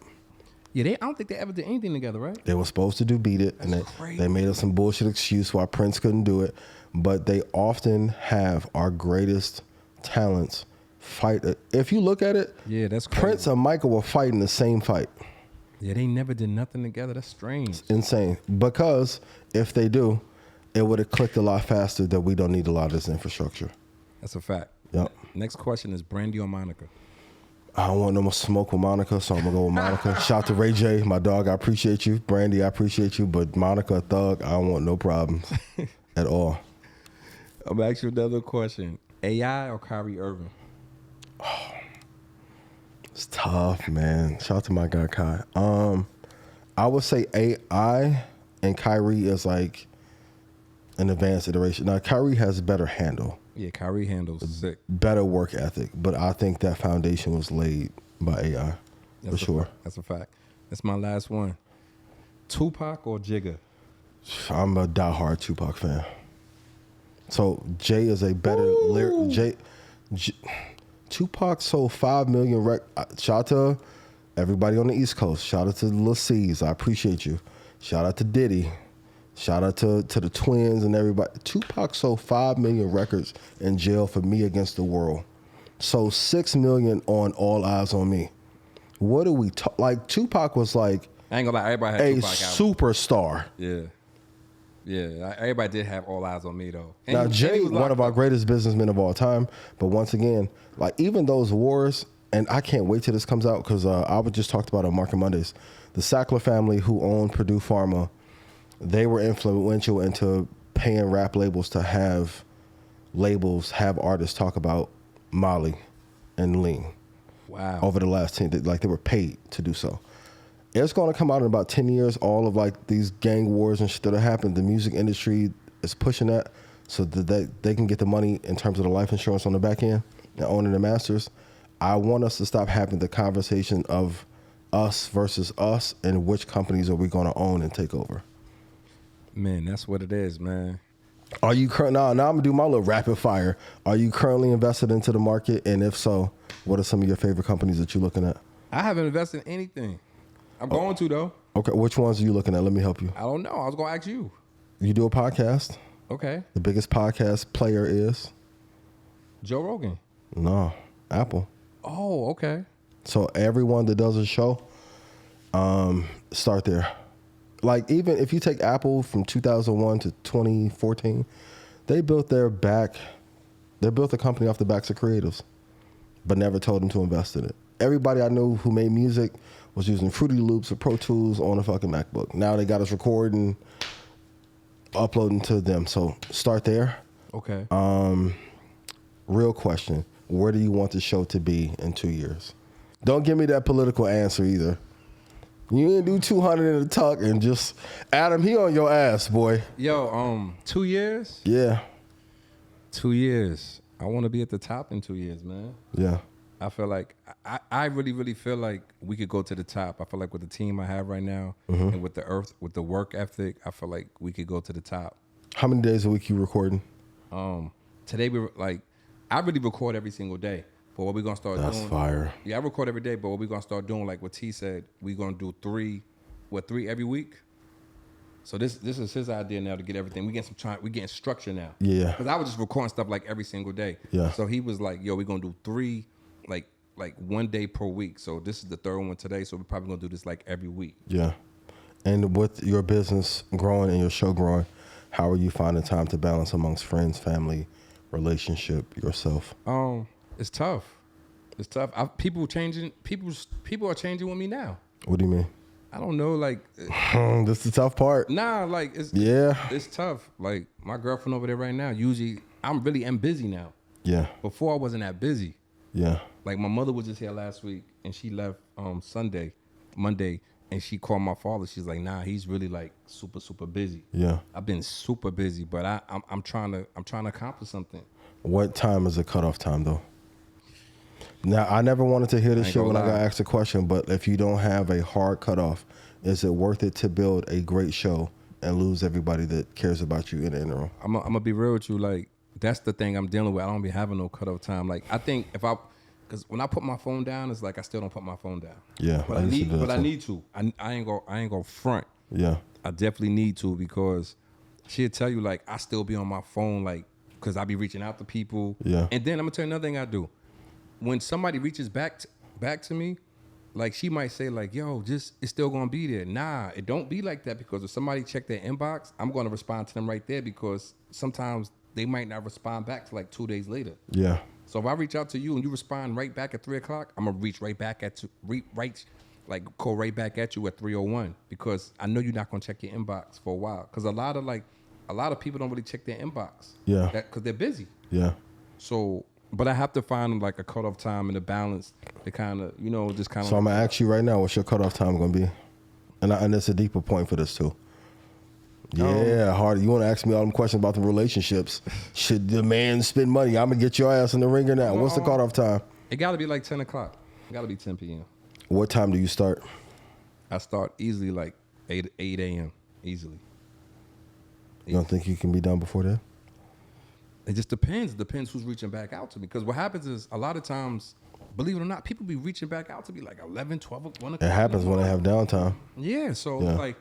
Yeah, I don't think they ever did anything together, right? They were supposed to do Beat It, and they made up some bullshit excuse why Prince couldn't do it. But they often have our greatest talents fight. If you look at it, yeah, that's crazy. Prince and Michael were fighting the same fight. Yeah, they never did nothing together. That's strange. It's insane. Because if they do, it would have clicked a lot faster that we don't need a lot of this infrastructure. That's a fact. Yep. Next question is Brandy or Monica? I don't want no more smoke with Monica, so I'm going to go with Monica. Shout out to Ray J, my dog. I appreciate you. Brandy, I appreciate you. But Monica, a thug, I don't want no problems at all. I'm going to ask you another question. AI or Kyrie Irving? Oh, it's tough, man. Shout out to my guy, Kai. I would say AI and Kyrie is like an advanced iteration. Now, Kyrie has a better handle. Yeah, Kyrie handles sick. Better work ethic. But I think that foundation was laid by AI, for sure. That's a fact. That's my last one. Tupac or Jigga? I'm a diehard Tupac fan. So Jay is a better lyric. Tupac sold 5 million shout out to everybody on the East Coast. Shout out to the Lil C's. I appreciate you. Shout out to Diddy. Shout out to the twins and everybody. Tupac sold 5 million records in jail for Me Against the World. Sold 6 million on All Eyes on Me. What do we talk? Like Tupac was like I ain't gonna lie, everybody had a Tupac album. superstar. Yeah. Yeah, everybody did have All Eyes on Me though. And Now Jay, one of our greatest businessmen of all time, but once again, like even those wars, and I can't wait till this comes out because I was just talked about on Market Mondays. The Sackler family who owned Purdue Pharma, they were influential into paying rap labels to have artists talk about Molly and lean. Wow. Over the last 10, like they were paid to do so. It's going to come out in about 10 years. All of like these gang wars and shit that happened. The music industry is pushing that so that they can get the money in terms of the life insurance on the back end and owning the masters. I want us to stop having the conversation of us versus us and which companies are we going to own and take over. Man, that's what it is, man. Are you current now? I'm gonna do my little rapid fire. Are you currently invested into the market? And if so, what are some of your favorite companies that you're looking at? I haven't invested in anything. I'm going to though. Okay, which ones are you looking at? Let me help you. I don't know. I was gonna ask you. You do a podcast. Okay. The biggest podcast player is Joe Rogan. no Apple. Oh, okay. So everyone that does a show, start there. Like even if you take Apple from 2001 to 2014, they built the company off the backs of creatives, but never told them to invest in it. Everybody I knew who made music was using Fruity Loops or Pro Tools on a fucking MacBook. Now they got us recording, uploading to them. So start there. Okay. Real question. Where do you want the show to be in 2 years? Don't give me that political answer either. You didn't do 200 in the tuck and just, Adam, he on your ass, boy. Yo, 2 years? Yeah. 2 years. I want to be at the top in 2 years, man. Yeah. I feel like, I really, really feel like we could go to the top. I feel like with the team I have right now and with the work ethic, I feel like we could go to the top. How many days a week you recording? Today we were like, I really record every single day. But what we're gonna start doing? That's fire. Yeah, I record every day. But what we're gonna start doing, like what T said, we're gonna do three every week. So this is his idea now to get everything. We getting structure now. Yeah. Because I was just recording stuff like every single day. Yeah. So he was like, "Yo, we're gonna do three, like 1 day per week." So this is the third one today. So we're probably gonna do this like every week. Yeah. And with your business growing and your show growing, how are you finding time to balance amongst friends, family, relationship, yourself? It's tough. It's tough. People are changing with me now. What do you mean? I don't know, like That's the tough part. nah, like it's tough. Like my girlfriend over there right now, usually I'm busy now. Yeah. Before I wasn't that busy. Yeah. Like my mother was just here last week and she left Monday, and she called my father. She's like, nah, he's really like super, super busy. Yeah. I've been super busy, but I'm trying to accomplish something. What time is the cutoff time though? Now, I never wanted to hear this shit when I got asked a question, but if you don't have a hard cutoff, is it worth it to build a great show and lose everybody that cares about you in the interim? I'm gonna be real with you. Like, that's the thing I'm dealing with. I don't be having no cutoff time. Like, I think because when I put my phone down, it's like I still don't put my phone down. Yeah. But I need to. I ain't gonna front. Yeah. I definitely need to, because she'll tell you, like, I still be on my phone, like, because I be reaching out to people. Yeah. And then I'm gonna tell you another thing I do. When somebody reaches back to me, like, she might say, like, yo, it's still gonna be there. Nah, it don't be like that, because if somebody check their inbox, I'm gonna respond to them right there, because sometimes they might not respond back to like 2 days later. Yeah. So if I reach out to you and you respond right back at 3 o'clock, I'm gonna reach right back at call right back at you at 3:01, because I know you're not gonna check your inbox for a while. Because a lot of people don't really check their inbox. Yeah. Because they're busy. Yeah. So, but I have to find like a cutoff time and a balance to kind of, just kind of. So I'm gonna ask you right now, what's your cutoff time gonna be? And it's a deeper point for this too. Yeah, Hardy. You want to ask me all them questions about the relationships? Should the man spend money? I'm gonna get your ass in the ringer now. What's the cutoff time? It got to be like 10 o'clock. It got to be 10 p.m. What time do you start? I start easily like 8 a.m. easily. You don't think you can be done before that? It just depends. It depends who's reaching back out to me. Because what happens is, a lot of times, believe it or not, people be reaching back out to me like 11, 12, 1 o'clock. It happens when they have downtime. Yeah, so like,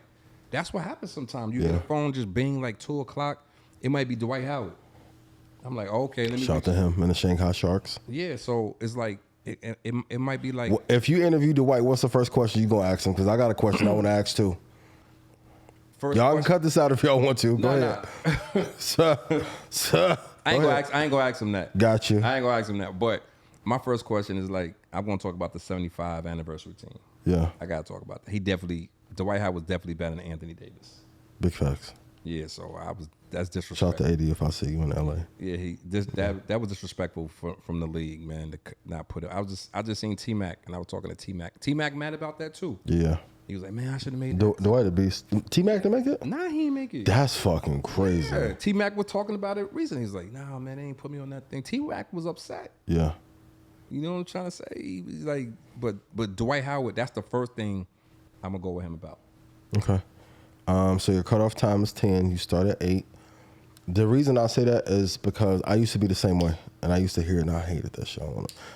that's what happens sometimes. You get a phone just bing like 2 o'clock. It might be Dwight Howard. I'm like, okay, let me shout to him and the Shanghai Sharks. Yeah, so it's like, it might be like. Well, if you interview Dwight, what's the first question you gonna ask him? Because I got a question I want to ask too. Y'all can cut this out if y'all want to. Go ahead. Sir. I ain't gonna ask him that. Got you. I ain't gonna ask him that. But my first question is like, I'm gonna talk about the 75 anniversary team. Yeah. I gotta talk about that. Dwight Howard was definitely better than Anthony Davis. Big facts. Yeah, so that's disrespectful. Shout to AD if I see you in LA. Yeah, that was disrespectful from the league, man, to not put it. I just seen T-Mac, and I was talking to T-Mac. T-Mac mad about that too. Yeah. He was like, man, I should have made that. Dwight the Beast. T-Mac didn't make it? Nah, he ain't make it. That's fucking crazy. Yeah, T-Mac was talking about it recently. He's like, nah, man, they ain't put me on that thing. T-Mac was upset. Yeah. You know what I'm trying to say? He was like, but Dwight Howard, that's the first thing I'm going to go with him about. Okay. So your cutoff time is 10. You start at 8. The reason I say that is because I used to be the same way. And I used to hear it and I hated that shit.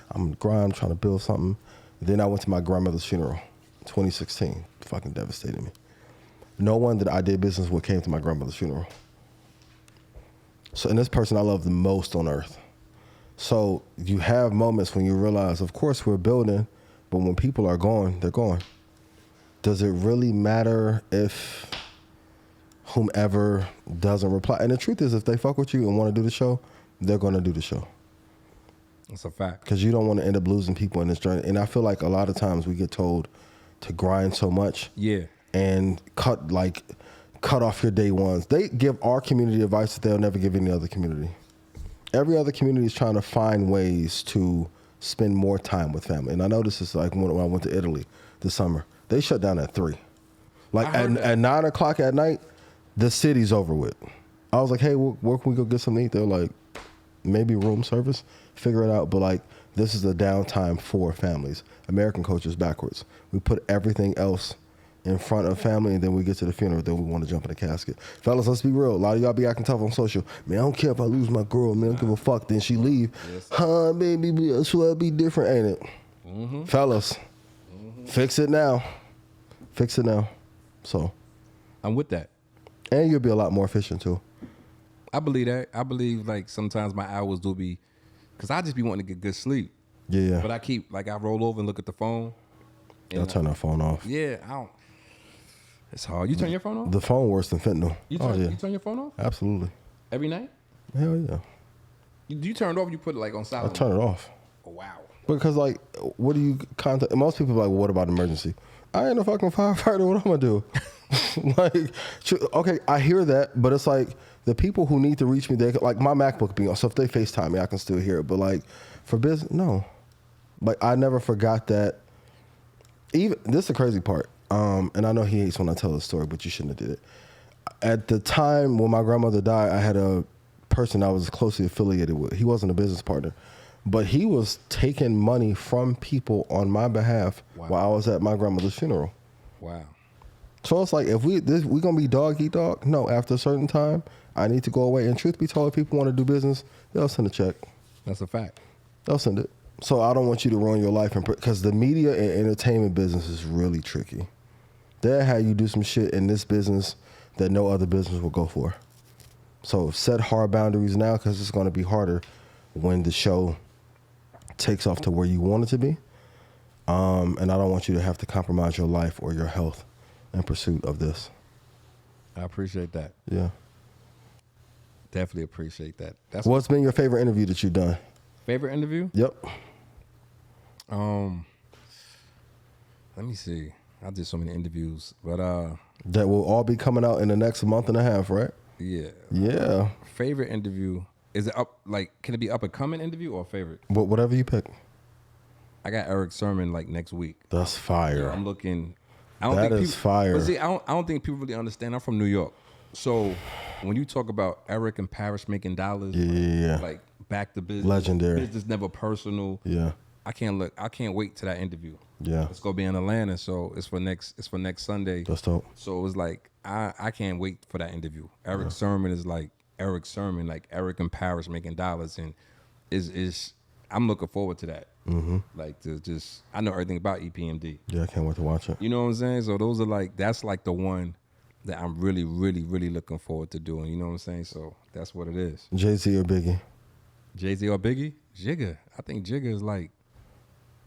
I'm grind, trying to build something. Then I went to my grandmother's funeral, 2016. Fucking devastated me. No one that I did business with came to my grandmother's funeral. So, and this person I love the most on earth. So you have moments when you realize, of course we're building, but when people are gone, they're gone. Does it really matter if whomever doesn't reply? And the truth is, if they fuck with you and want to do the show, they're going to do the show. That's a fact. Because you don't want to end up losing people in this journey. And I feel like a lot of times we get told to grind so much. Yeah. And cut off your day ones. They give our community advice that they'll never give any other community. Every other community is trying to find ways to spend more time with family. And I know this is like when I went to Italy this summer. They shut down at 3. Like at 9 o'clock at night, the city's over with. I was like, hey, where can we go get something to eat? They're like, maybe room service. Figure it out. But like, this is a downtime for families. American culture is backwards. We put everything else in front of family, and then we get to the funeral, then we want to jump in the casket. Fellas, let's be real. A lot of y'all be acting tough on social. Man, I don't care if I lose my girl. Man, I don't give a fuck. Then she leave. Yes, huh, baby, so it'll be different, ain't it? Mm-hmm. Fellas, fix it now. Fix it now. So. I'm with that. And you'll be a lot more efficient, too. I believe that. I believe, like, sometimes my hours do be, because I just be wanting to get good sleep. Yeah. But I roll over and look at the phone. I'll turn that phone off. Yeah, I don't. It's hard. You turn your phone off? The phone worse than fentanyl. You turn your phone off? Absolutely. Every night? Hell yeah. You turn it off, you put it like on silent? I turn it off. Oh, wow. Because like, what do you contact? Most people are like, well, what about emergency? I ain't a fucking firefighter. What I'm gonna do? Like, okay, I hear that, but it's like the people who need to reach me, they like my MacBook being on. So if they FaceTime me, I can still hear it. But like for business, no. Like I never forgot that. Even this is the crazy part. And I know he hates when I tell the story, but you shouldn't have did it. At the time when my grandmother died, I had a person I was closely affiliated with. He wasn't a business partner, but he was taking money from people on my behalf while I was at my grandmother's funeral. Wow. So it's like, if we gonna be dog eat dog? No, after a certain time, I need to go away. And truth be told, if people want to do business, they'll send a check. That's a fact. They'll send it. So I don't want you to ruin your life, because the media and entertainment business is really tricky. They'll have you do some shit in this business that no other business will go for. So set hard boundaries now, because it's going to be harder when the show takes off to where you want it to be. And I don't want you to have to compromise your life or your health in pursuit of this. I appreciate that. Yeah. Definitely appreciate that. What's been your favorite interview that you've done? Favorite interview? Yep. Let me see. I did so many interviews, but that will all be coming out in the next month and a half, right? Yeah. Yeah. Favorite interview. Is it up, like, can it be up and coming interview or favorite? But whatever you pick. I got Eric Sermon like next week. That's fire. I'm looking. That is fire. But see, I don't think people really understand. I'm from New York. So when you talk about Eric and Paris making dollars, like back to business. Legendary. Business never personal. Yeah. I can't wait to that interview. Yeah. It's gonna be in Atlanta, so it's for next Sunday. That's dope. So it was like I can't wait for that interview. Eric Sermon is like Eric Sermon, like Eric and Paris making dollars, and is I'm looking forward to that. Mm-hmm. Like to just I know everything about EPMD. Yeah, I can't wait to watch it. You know what I'm saying? So those are that's like the one that I'm really, really, really looking forward to doing. You know what I'm saying? So that's what it is. Jay-Z or Biggie? Jay-Z or Biggie? Jigga. I think Jigga is like,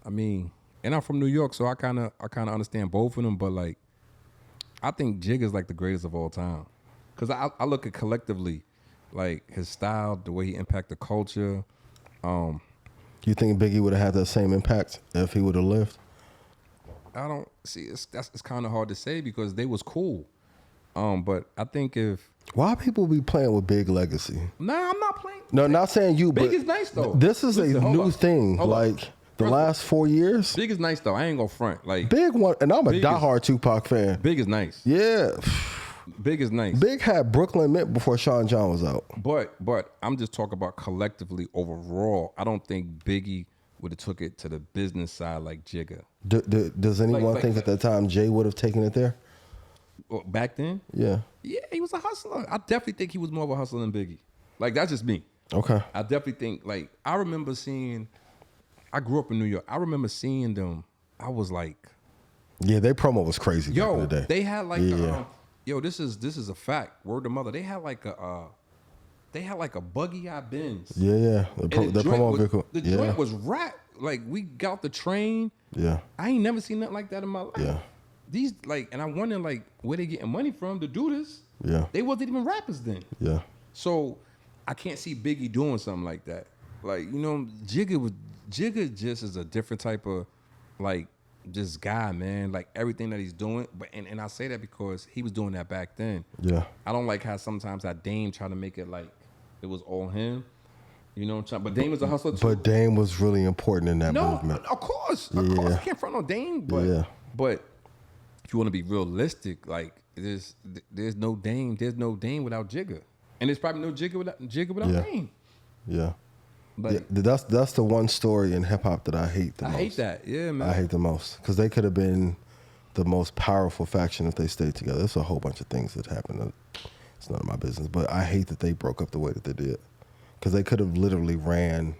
I mean, and I'm from New York, so I kind of understand both of them, but like, I think Jigga is like the greatest of all time. Because I look at collectively, like his style, the way he impacted culture. You think Biggie would have had that same impact if he would have lived? I don't see. It's kind of hard to say because they was cool. But I think if why people be playing with Big legacy? Nah, I'm not playing. No, not saying you. Big but is nice though. This is a new thing. Like The last 4 years. Big is nice though. I ain't gonna front. Like Big one, and I'm a Big diehard Tupac fan. Big is nice. Yeah. Big is nice. Big had Brooklyn Mint before Sean John was out. But I'm just talking about collectively overall. I don't think Biggie would have took it to the business side like Jigga. Does anyone think at that time Jay would have taken it there? Back then? Yeah. Yeah, he was a hustler. I definitely think he was more of a hustler than Biggie. Like, that's just me. Okay. I definitely think, like, I grew up in New York. I remember seeing them. I was like, yeah, their promo was crazy back in the day. they had like this is a fact. Word to mother. They had like a buggy eye Benz. Yeah. The promo vehicle. The joint was rap. Like, we got off the train. Yeah. I ain't never seen nothing like that in my life. Yeah. These, like, and I wonder, like, where they getting money from to do this. Yeah. They wasn't even rappers then. Yeah. So I can't see Biggie doing something like that. Like, you know, Jigga just is a different type of, like, just guy, man. Like, everything that he's doing. But and I say that because he was doing that back then. Yeah. I don't like how sometimes that Dame try to make it like it was all him. You know what I'm saying? But Dame was a hustler too. But Dame was really important in that movement. Of course. Of course. I can't front on Dame. But if you want to be realistic, like, there's no Dame without Jigga. And there's probably no Jigga without Dame. Yeah. Like, that's the one story in hip hop that I hate the most. I hate that. Yeah, man. I hate the most because they could have been the most powerful faction if they stayed together. There's a whole bunch of things that happened. It's none of my business, but I hate that they broke up the way that they did because they could have literally ran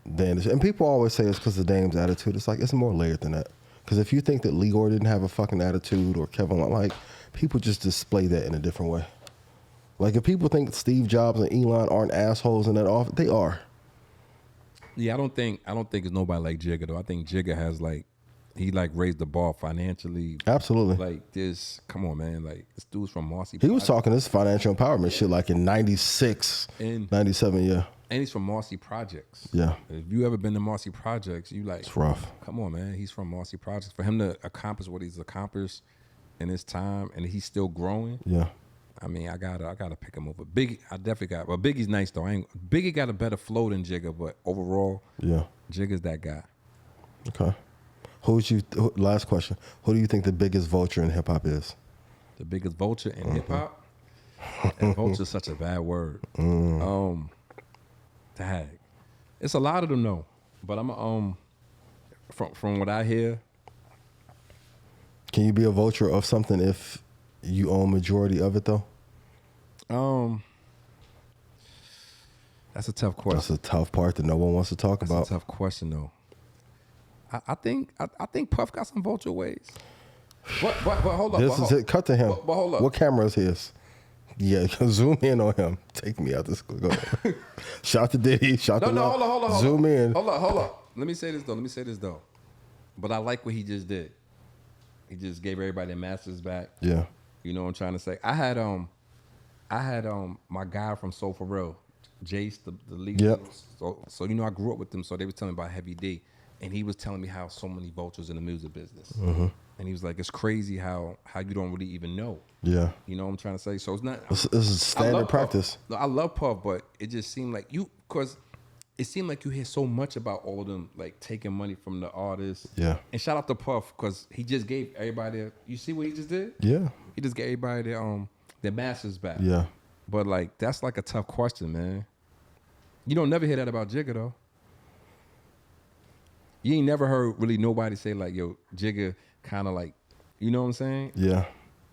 the industry. And people always say it's because of Dame's attitude. It's like it's more layered than that. Because if you think that Ligor didn't have a fucking attitude or Kevin, like, people just display that in a different way. Like, if people think Steve Jobs and Elon aren't assholes in that office, they are. Yeah, I don't think it's nobody like Jigga though. I think Jigga has he raised the bar financially. Absolutely. Like this, come on, man. Like, this dude's from Marcy. He was talking this financial empowerment shit like in 96, 97, yeah. And he's from Marcy Projects. Yeah. If you ever been to Marcy Projects, you like, it's rough. Come on, man. He's from Marcy Projects. For him to accomplish what he's accomplished in his time, and he's still growing. Yeah. I mean, I gotta pick him over. Biggie, I definitely got. But Biggie's nice though. Biggie got a better flow than Jigga, but overall, yeah, Jigga's that guy. Okay. Last question. Who do you think the biggest vulture in hip hop is? The biggest vulture in hip hop? And vulture is such a bad word. Dang. It's a lot of them though. But I'm from what I hear. Can you be a vulture of something if you own majority of it though? That's a tough question. That's a tough part that no one wants to talk about. That's a tough question though. I think Puff got some vulture ways. But hold up. This is it. Cut to him. But hold up. What camera is his? Yeah, zoom in on him. Take me out this. Go ahead. Shout to Diddy. Shout to Love. Hold on. Zoom in. Hold up. Let me say this though. But I like what he just did. He just gave everybody their masters back. Yeah. You know what I'm trying to say? I had my guy from Soul For Real, Jace, the lead. Yep. So you know, I grew up with them. So they was telling me about Heavy D, and he was telling me how so many vultures in the music business. Mm-hmm. And he was like, it's crazy how you don't really even know. Yeah. You know what I'm trying to say? So it's not. This is standard practice. No, I love Puff, but it just seemed like because it seemed like you hear so much about all of them like taking money from the artists. Yeah. And shout out to Puff because he just gave everybody. You see what he just did? Yeah. He just gave everybody their masters back. Yeah. But like that's like a tough question, man. You don't never hear that about Jigga though. You ain't never heard really nobody say like, yo, Jigga kind of like, you know what I'm saying? Yeah.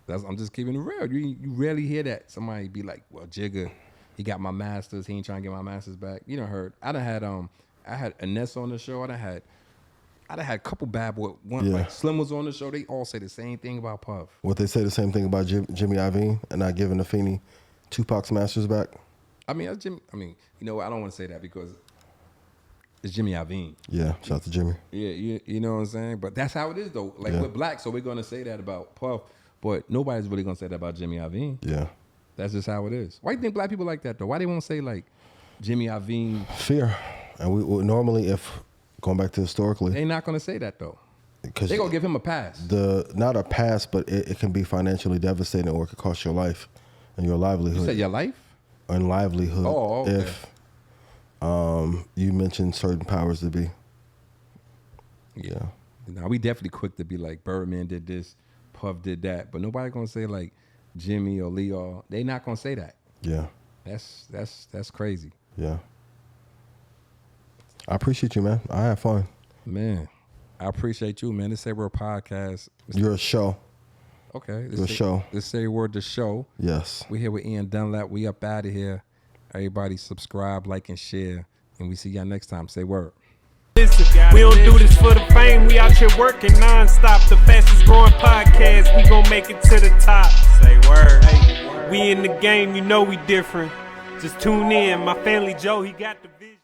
I'm just keeping it real. You rarely hear that somebody be like, well, Jigga, he got my masters. He ain't trying to get my masters back. You done heard. I had Ines on the show. I done had a couple bad boy. Like Slim was on the show. They all say the same thing about Puff. What they say the same thing about Jimmy Iovine and not giving Afeni Tupac's masters back? I mean, you know what? I don't want to say that because it's Jimmy Iovine. Yeah, shout out to Jimmy. Yeah, you know what I'm saying? But that's how it is, though. Like, we're black, so we're going to say that about Puff, but nobody's really going to say that about Jimmy Iovine. Yeah. That's just how it is. Why do you think black people like that, though? Why they won't say, like, Jimmy Iovine? Fear. And we normally, if, going back to historically. They're not going to say that, though. They're going to give him a pass. Not a pass, but it can be financially devastating or it could cost your life and your livelihood. You said your life? And livelihood. Oh, okay. If you mentioned certain powers to be. Yeah. Now we definitely quick to be like Birdman did this, Puff did that, but nobody gonna say like Jimmy or Leo. They not gonna say that. Yeah. That's crazy. Yeah. I appreciate you, man. I had fun. Man, I appreciate you, man. This Say Word podcast. You're a show. Okay. You're a show. This Say Word the show. Yes. We here with Ian Dunlap. We up out of here. Everybody subscribe, like, and share. And we see y'all next time. Say word. We don't do this for the fame, we out here working non-stop. The fastest growing podcast, we gon' make it to the top. Say word. Hey, we in the game, you know we different. Just tune in, my family Joe, he got the vision.